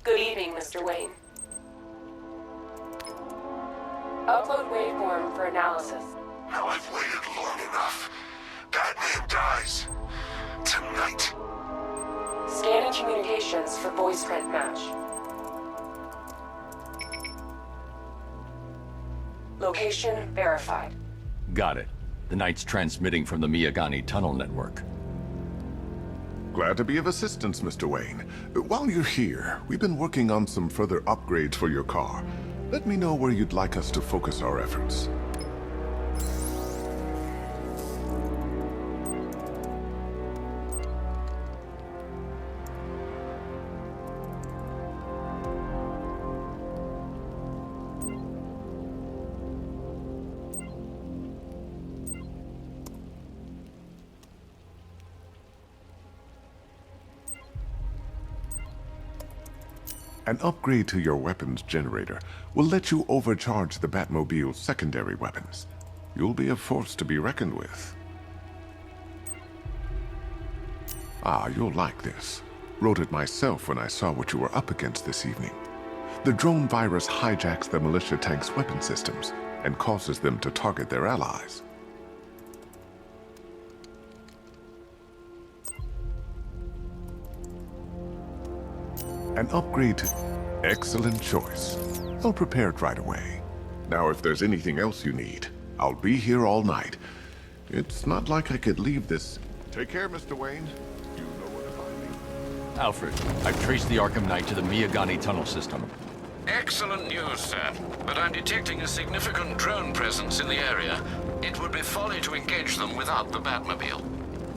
Good evening, Mr. Wayne. Upload waveform for analysis. Now I've waited long enough. Batman dies. Tonight. Scanning communications for voice print match. Location verified. Got it. The Knight's transmitting from the Miyagani tunnel network. Glad to be of assistance, Mr. Wayne. While you're here, we've been working on some further upgrades for your car. Let me know where you'd like us to focus our efforts. An upgrade to your weapons generator will let you overcharge the Batmobile's secondary weapons. You'll be a force to be reckoned with. Ah, you'll like this. Wrote it myself when I saw what you were up against this evening. The drone virus hijacks the militia tank's weapon systems and causes them to target their allies. An upgrade to... Excellent choice. I'll prepare it right away. Now, if there's anything else you need, I'll be here all night. It's not like I could leave this... Take care, Mr. Wayne. You know where to find me. Alfred, I've traced the Arkham Knight to the Miyagani tunnel system. Excellent news, sir. But I'm detecting a significant drone presence in the area. It would be folly to engage them without the Batmobile.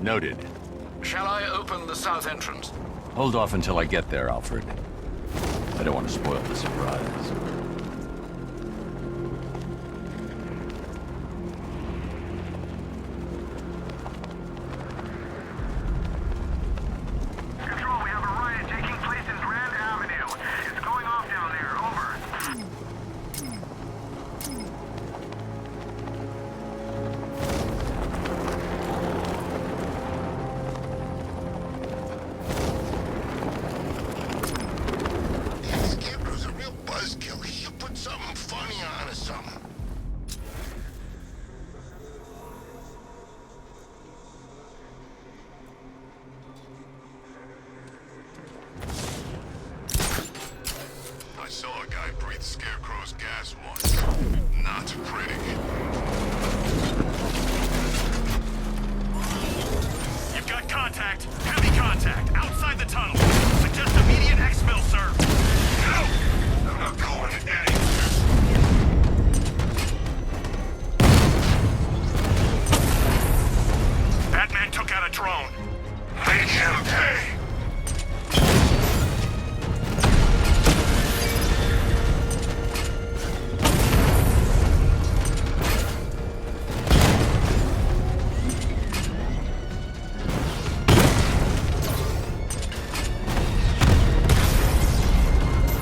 Noted. Shall I open the south entrance? Hold off until I get there, Alfred. I don't want to spoil the surprise. Control, we have a riot taking place in Grand Avenue. It's going off down there. Over. hit Scarecrow's gas once. Not pretty. You've got contact. Heavy contact. Outside the tunnel. Suggest immediate exfil, sir. No! I'm not going anywhere. Batman took out a drone. Make him pay!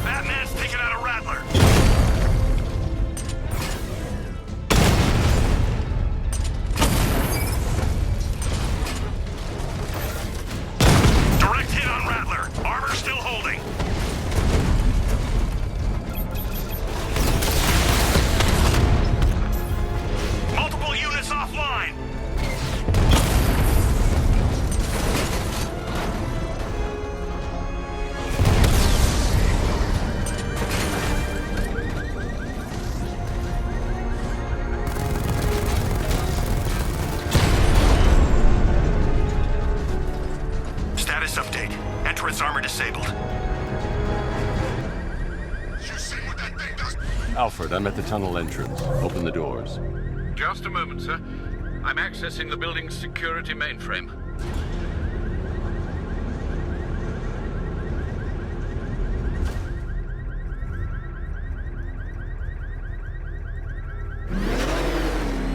Batman's taken out a Rattler. Direct hit on Rattler. Armor still holding. Multiple units offline. Status update. Entrance armor disabled. You see what that thing does? Alfred, I'm at the tunnel entrance. Open the doors. Just a moment, sir. I'm accessing the building's security mainframe.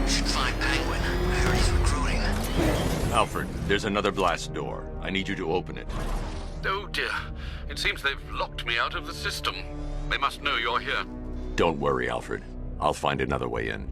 Should find Penguin. I heard he's recruiting. Alfred, there's another blast door. I need you to open it. Oh dear. It seems they've locked me out of the system. They must know you're here. Don't worry, Alfred. I'll find another way in.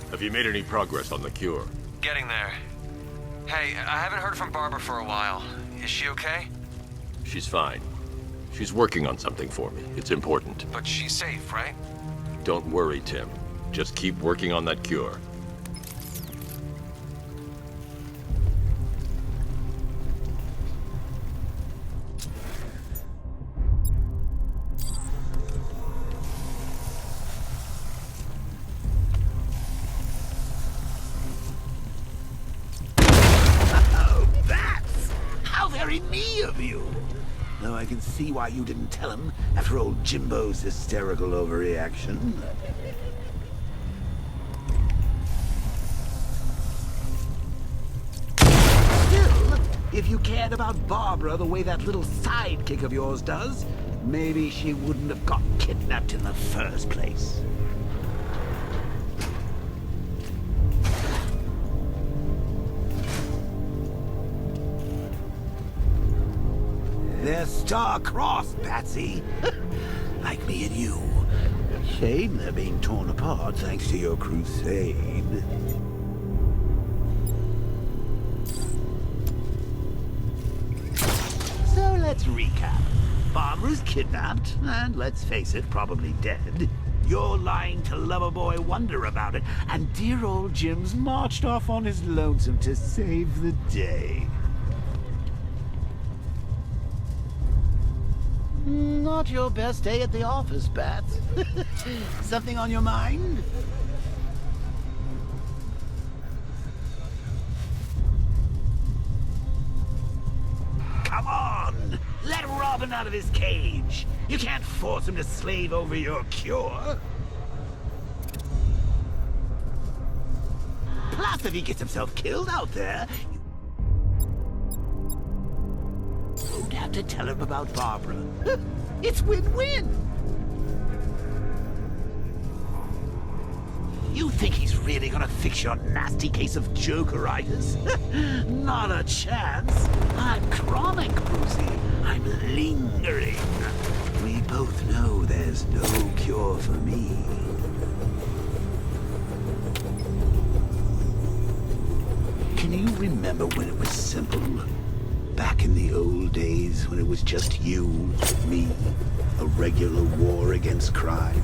Have you made any progress on the cure? Getting there. Hey, I haven't heard from Barbara for a while. Is she okay? She's fine. She's working on something for me. It's important. But she's safe, right? Don't worry, Tim. Just keep working on that cure. Very me of you. Though I can see why you didn't tell him after old Jimbo's hysterical overreaction. Still, if you cared about Barbara the way that little sidekick of yours does, maybe she wouldn't have got kidnapped in the first place. They're star-crossed, Patsy. Like me and you. Shame they're being torn apart thanks to your crusade. So let's recap. Barbara's kidnapped, and let's face it, probably dead. You're lying to Loverboy Wonder about it, and dear old Jim's marched off on his lonesome to save the day. Not your best day at the office, Bats. Something on your mind? Come on! Let Robin out of his cage! You can't force him to slave over your cure! Plus, if he gets himself killed out there, you won't have to tell him about Barbara. It's win-win! You think he's really gonna fix your nasty case of Jokeritis? Not a chance. I'm chronic, Brucey. I'm lingering. We both know there's no cure for me. you remember when it was simple? Back in the old days when it was just you, me, a regular war against crime?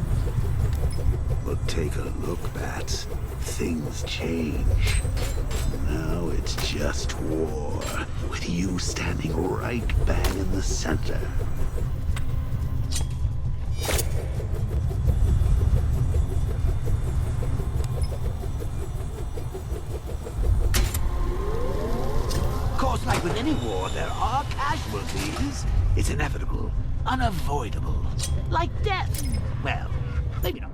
Well, take a look, Bats. Things change. Now it's just war, with you standing right bang in the center. Of course, like with any war, there are casualties. It's inevitable, unavoidable. Like death. Well, maybe not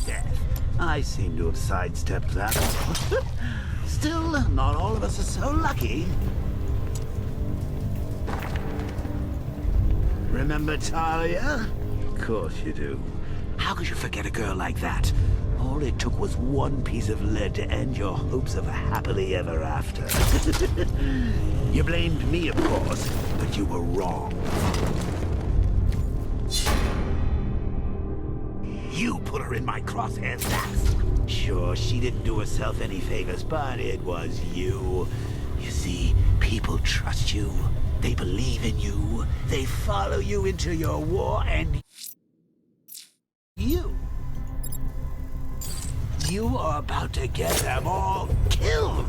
death. I seem to have sidestepped that. Still, not all of us are so lucky. Remember Talia? Of course you do. How could you forget a girl like that? All it took was one piece of lead to end your hopes of a happily ever after. You blamed me, of course, but you were wrong. You put her in my crosshairs, Dax. Sure, she didn't do herself any favors, but it was you. You see, people trust you. They believe in you. They follow you into your war, and you are about to get them all killed.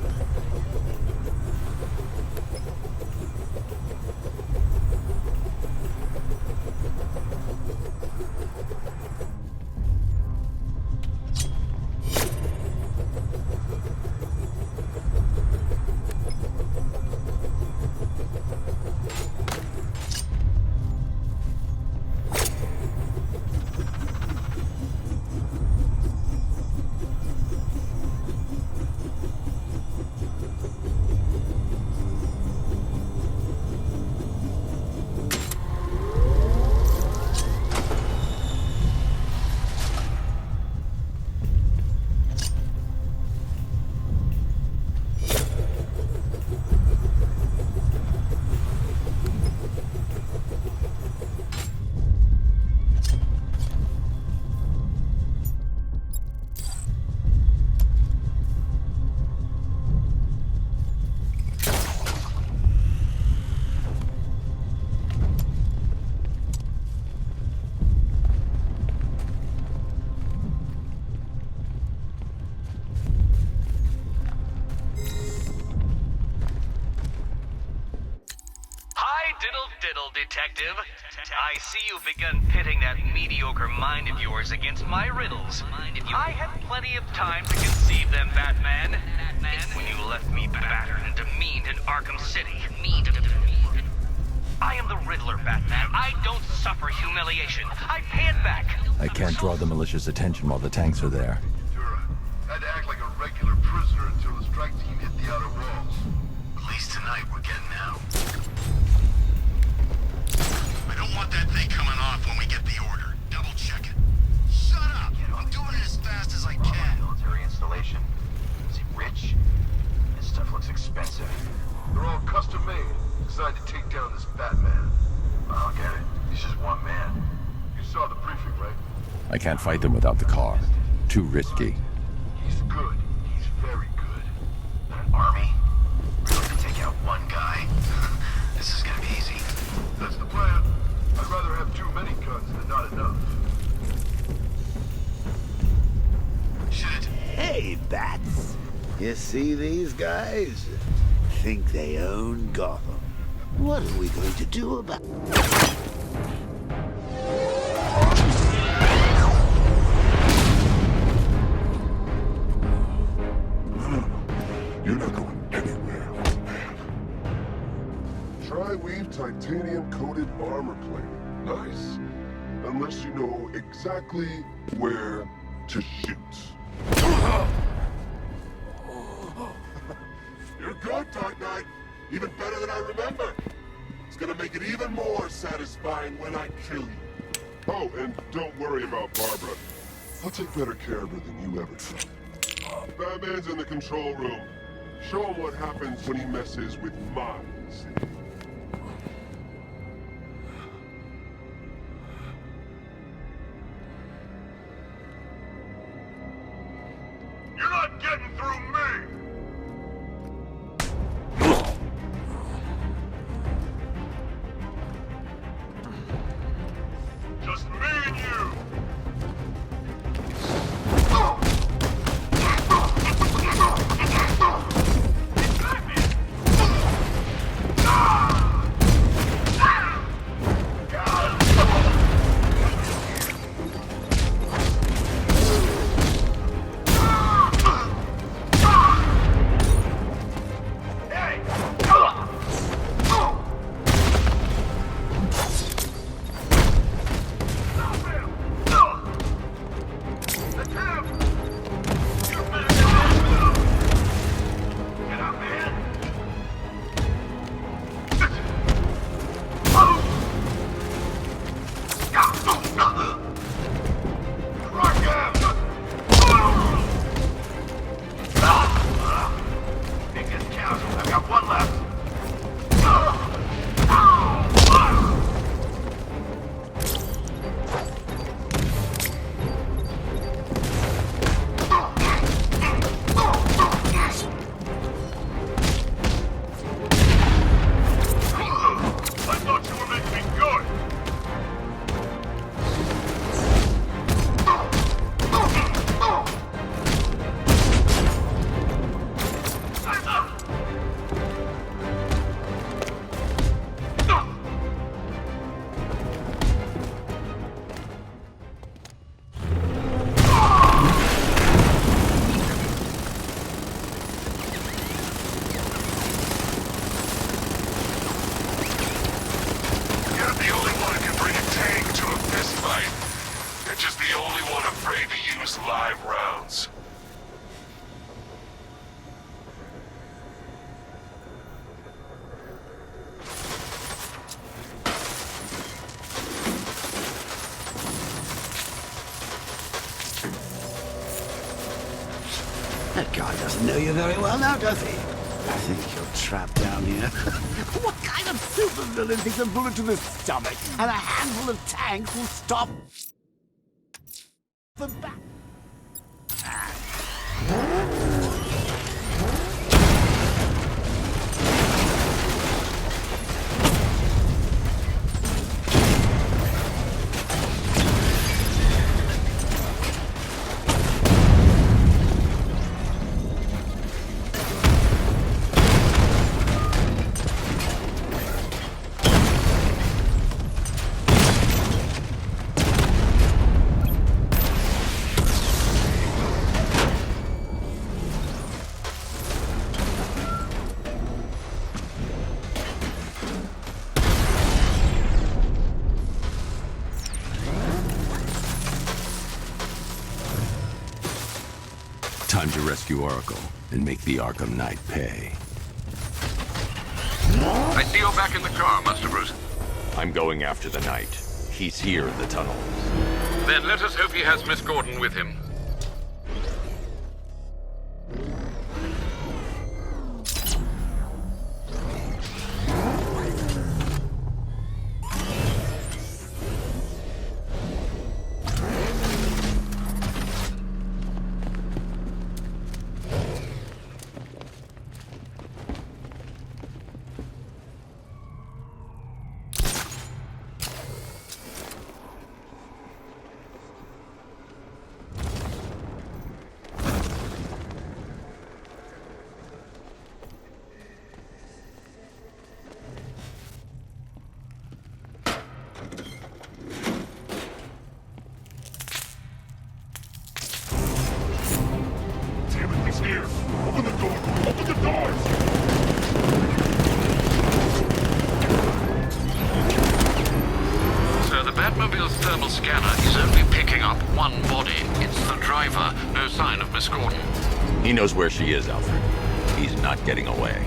Diddle, Detective. I see you've begun pitting that mediocre mind of yours against my riddles. I had plenty of time to conceive them, Batman. It's when you left me battered and demeaned in Arkham City. I am the Riddler, Batman. I don't suffer humiliation. I pay it back. I can't draw the militia's attention while the tanks are there. Had to act like a regular prisoner until the strike team hit the outer walls. At least tonight we're getting out. I don't want that thing coming off when we get the order. Double check it. Shut up! I'm doing it as fast as I can. Military installation. Is he rich? This stuff looks expensive. They're all custom made. Designed to take down this Batman. I get it. He's just one man. You saw the briefing, right? I can't fight them without the car. Too risky. He's good. He's very good. An army? Really to take out one guy? This is gonna be easy. That's the plan. I'd rather have too many guns than not enough. Shit. Hey, Bats. You see these guys? Think they own Gotham. What are we going to do about... You're not going anywhere. Tri-weave titanium-coated armor plate. Nice. Unless you know exactly where to shoot. You're good, Dark Knight. Even better than I remember. It's gonna make it even more satisfying when I kill you. Oh, and don't worry about Barbara. I'll take better care of her than you ever did. Batman's in the control room. Show him what happens when he messes with minds. You're not getting through me! Make this count. I've got one left. I thought you were meant to be good. You're the only one who can bring a tank to a fist fight. You're just the only one afraid to use live rounds. That guy doesn't know you very well now, does he? I think you're trapped down here. What kind of supervillain thinks a bullet to the stomach and a handful of tanks will stop the back? Time to rescue Oracle and make the Arkham Knight pay. I see you're back in the car, Master Bruce. I'm going after the Knight. He's here in the tunnel. Then let us hope he has Miss Gordon with him. Here! Open the door! Open the doors! So the Batmobile's thermal scanner is only picking up one body. It's the driver. No sign of Miss Gordon. He knows where she is, Alfred. He's not getting away.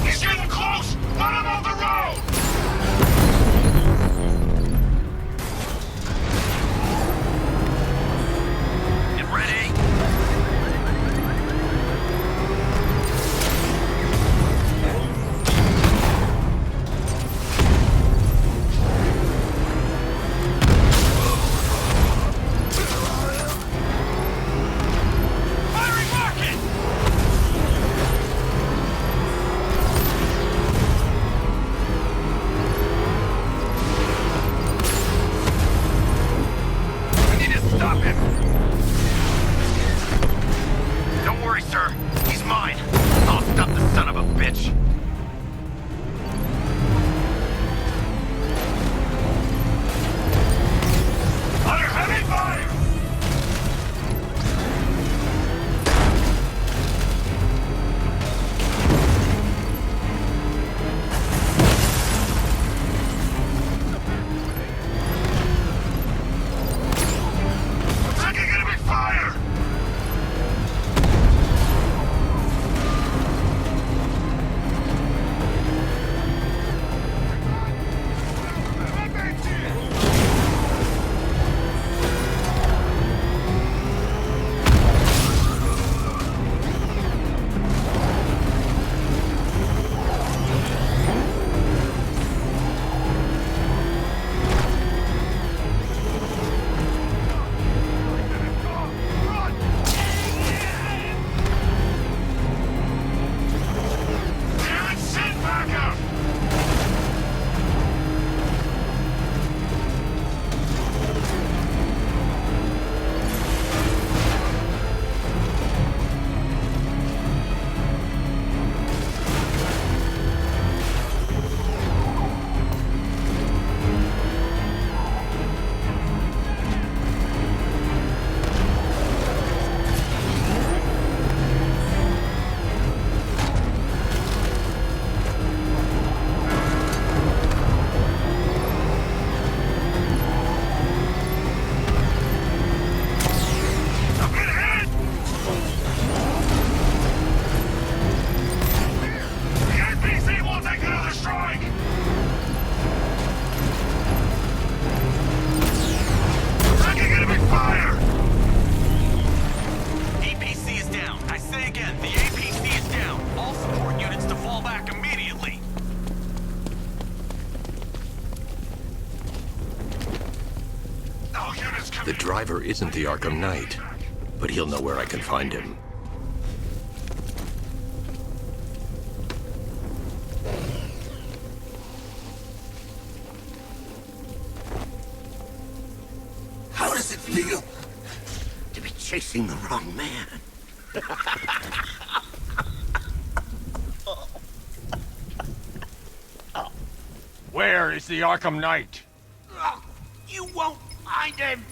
He's getting close! this The driver isn't the Arkham Knight, but he'll know where I can find him. How does it feel to be chasing the wrong man? Where is the Arkham Knight? You won't find him!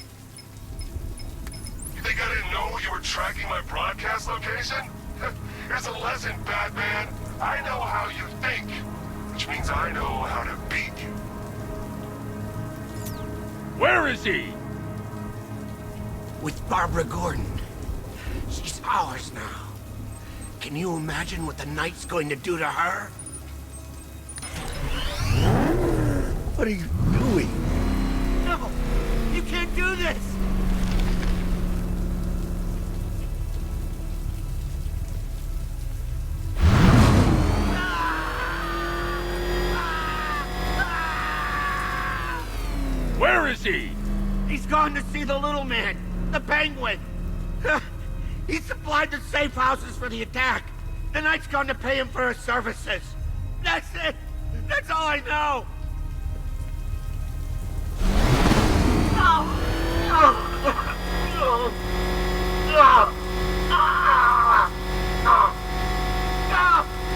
You think I didn't know you were tracking my broadcast location? Here's a lesson, Batman. I know how you think, which means I know how to beat you. Where is he? With Barbara Gordon. She's ours now. Can you imagine what the Knight's going to do to her? What are you doing? No! You can't do this! Where is he? He's gone to see the little man, the Penguin. He supplied the safe houses for the attack. The Knight's gone to pay him for his services. That's it. That's all I know.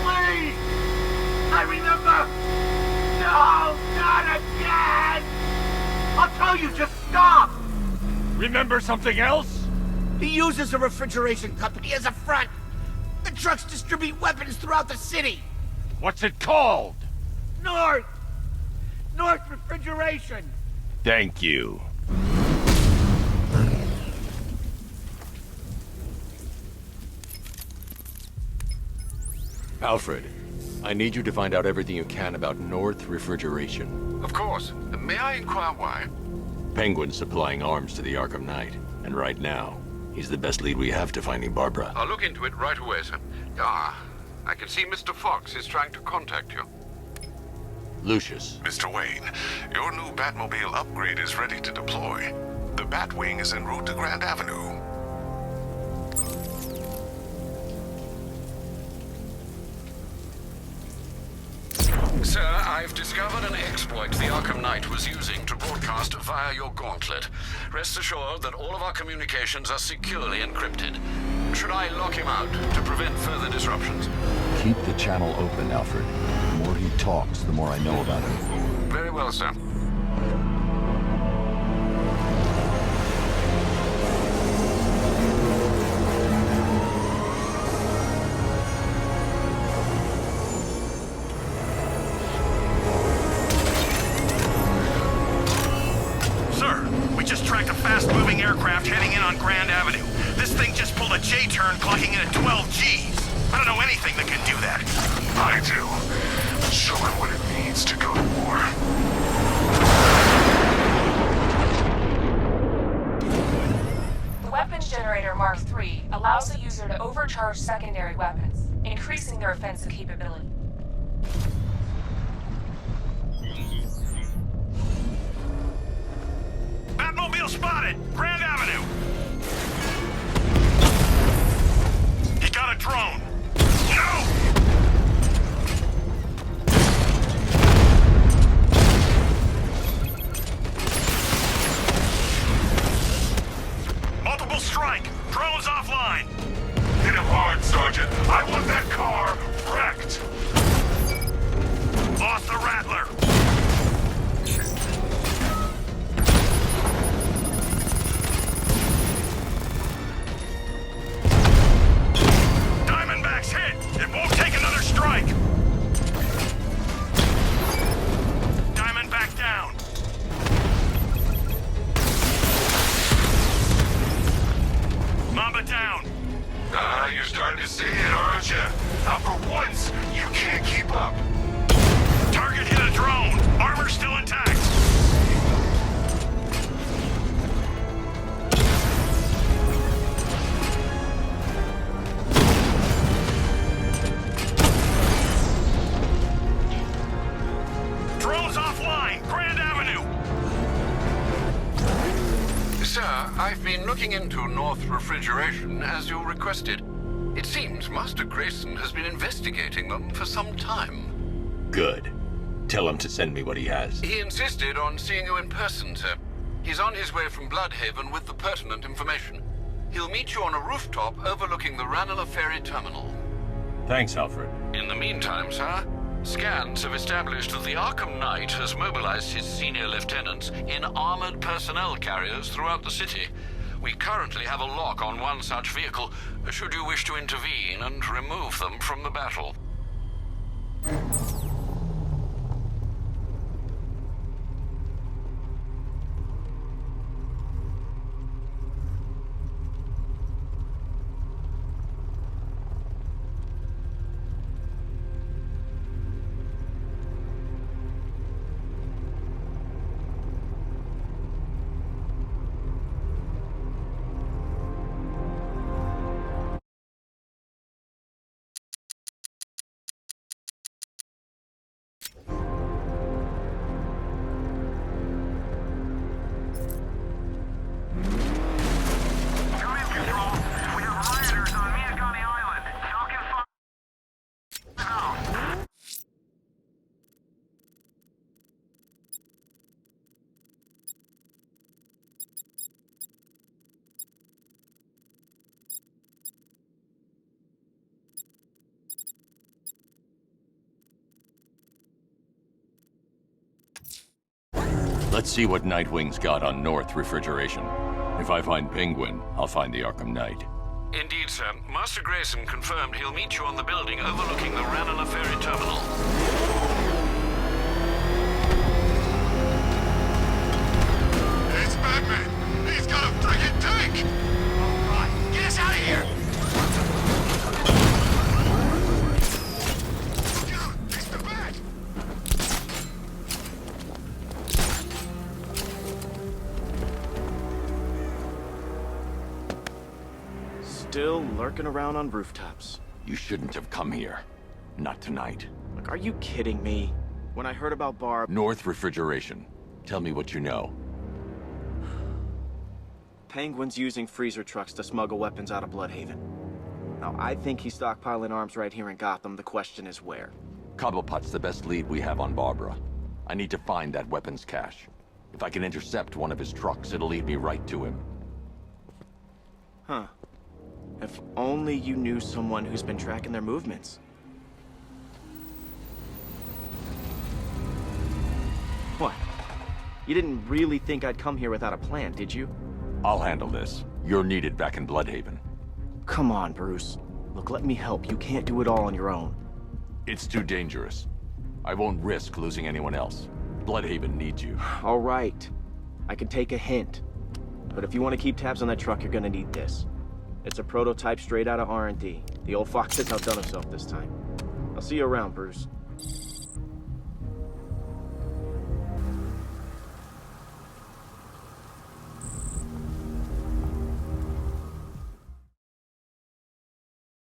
Please! I remember! No, not again! I'll tell you, just stop! Remember something else? He uses a refrigeration company as a front. The trucks distribute weapons throughout the city. What's it called? North Refrigeration. Thank you. Alfred, I need you to find out everything you can about North Refrigeration. Of course. May I inquire why? Penguin's supplying arms to the Arkham Knight, and right now, he's the best lead we have to finding Barbara. I'll look into it right away, sir. I can see Mr. Fox is trying to contact you. Lucius. Mr. Wayne, your new Batmobile upgrade is ready to deploy. The Batwing is en route to Grand Avenue. Sir, I've discovered an exploit the Arkham Knight was using to broadcast via your gauntlet. Rest assured that all of our communications are securely encrypted. Should I lock him out to prevent further disruptions? Keep the channel open, Alfred. The more he talks, the more I know about him. Very well, sir. Tracked a fast-moving aircraft heading in on Grand Avenue. This thing just pulled a J-turn, clocking in at 12 Gs. I don't know anything that can do that. I do. Show him what it means to go to war. The weapons generator Mark III allows the user to overcharge secondary weapons, increasing their offensive capability. Batmobile spotted! Grand Avenue! He got a drone! No! Multiple strike! Drone's offline! Hit him hard, Sergeant. I want that car wrecked! Lost the Rattler! Hit! It won't take another strike! Diamondback down! Mamba down! You're starting to see it, aren't you? Now for once, you can't keep up. Target hit a drone! Armor still intact! Sir, I've been looking into North Refrigeration as you requested. It seems Master Grayson has been investigating them for some time. Good. Tell him to send me what he has. He insisted on seeing you in person, sir. He's on his way from Bloodhaven with the pertinent information. He'll meet you on a rooftop overlooking the Ranelagh Ferry Terminal. Thanks, Alfred. In the meantime, sir, scans have established that the Arkham Knight has mobilized his senior lieutenants in armored personnel carriers throughout the city. We currently have a lock on one such vehicle, should you wish to intervene and remove them from the battle. Let's see what Nightwing's got on North Refrigeration. If I find Penguin, I'll find the Arkham Knight. Indeed, sir. Master Grayson confirmed he'll meet you on the building overlooking the Ranelagh Ferry Terminal. It's Batman! He's got a friggin' tank! Alright, get us out of here! Dude, it's the Bat! Still lurking around on rooftops. You shouldn't have come here. Not tonight. Like, are you kidding me? When I heard about Barb... North Refrigeration. Tell me what you know. Penguin's using freezer trucks to smuggle weapons out of Bloodhaven. Now, I think he's stockpiling arms right here in Gotham. The question is where. Cobblepot's the best lead we have on Barbara. I need to find that weapons cache. If I can intercept one of his trucks, it'll lead me right to him. Huh. If only you knew someone who's been tracking their movements. What? You didn't really think I'd come here without a plan, did you? I'll handle this. You're needed back in Bloodhaven. Come on, Bruce. Look, let me help. You can't do it all on your own. It's too dangerous. I won't risk losing anyone else. Bloodhaven needs you. All right. I can take a hint. But if you want to keep tabs on that truck, you're gonna need this. It's a prototype straight out of R&D. The old fox has outdone himself this time. I'll see you around, Bruce.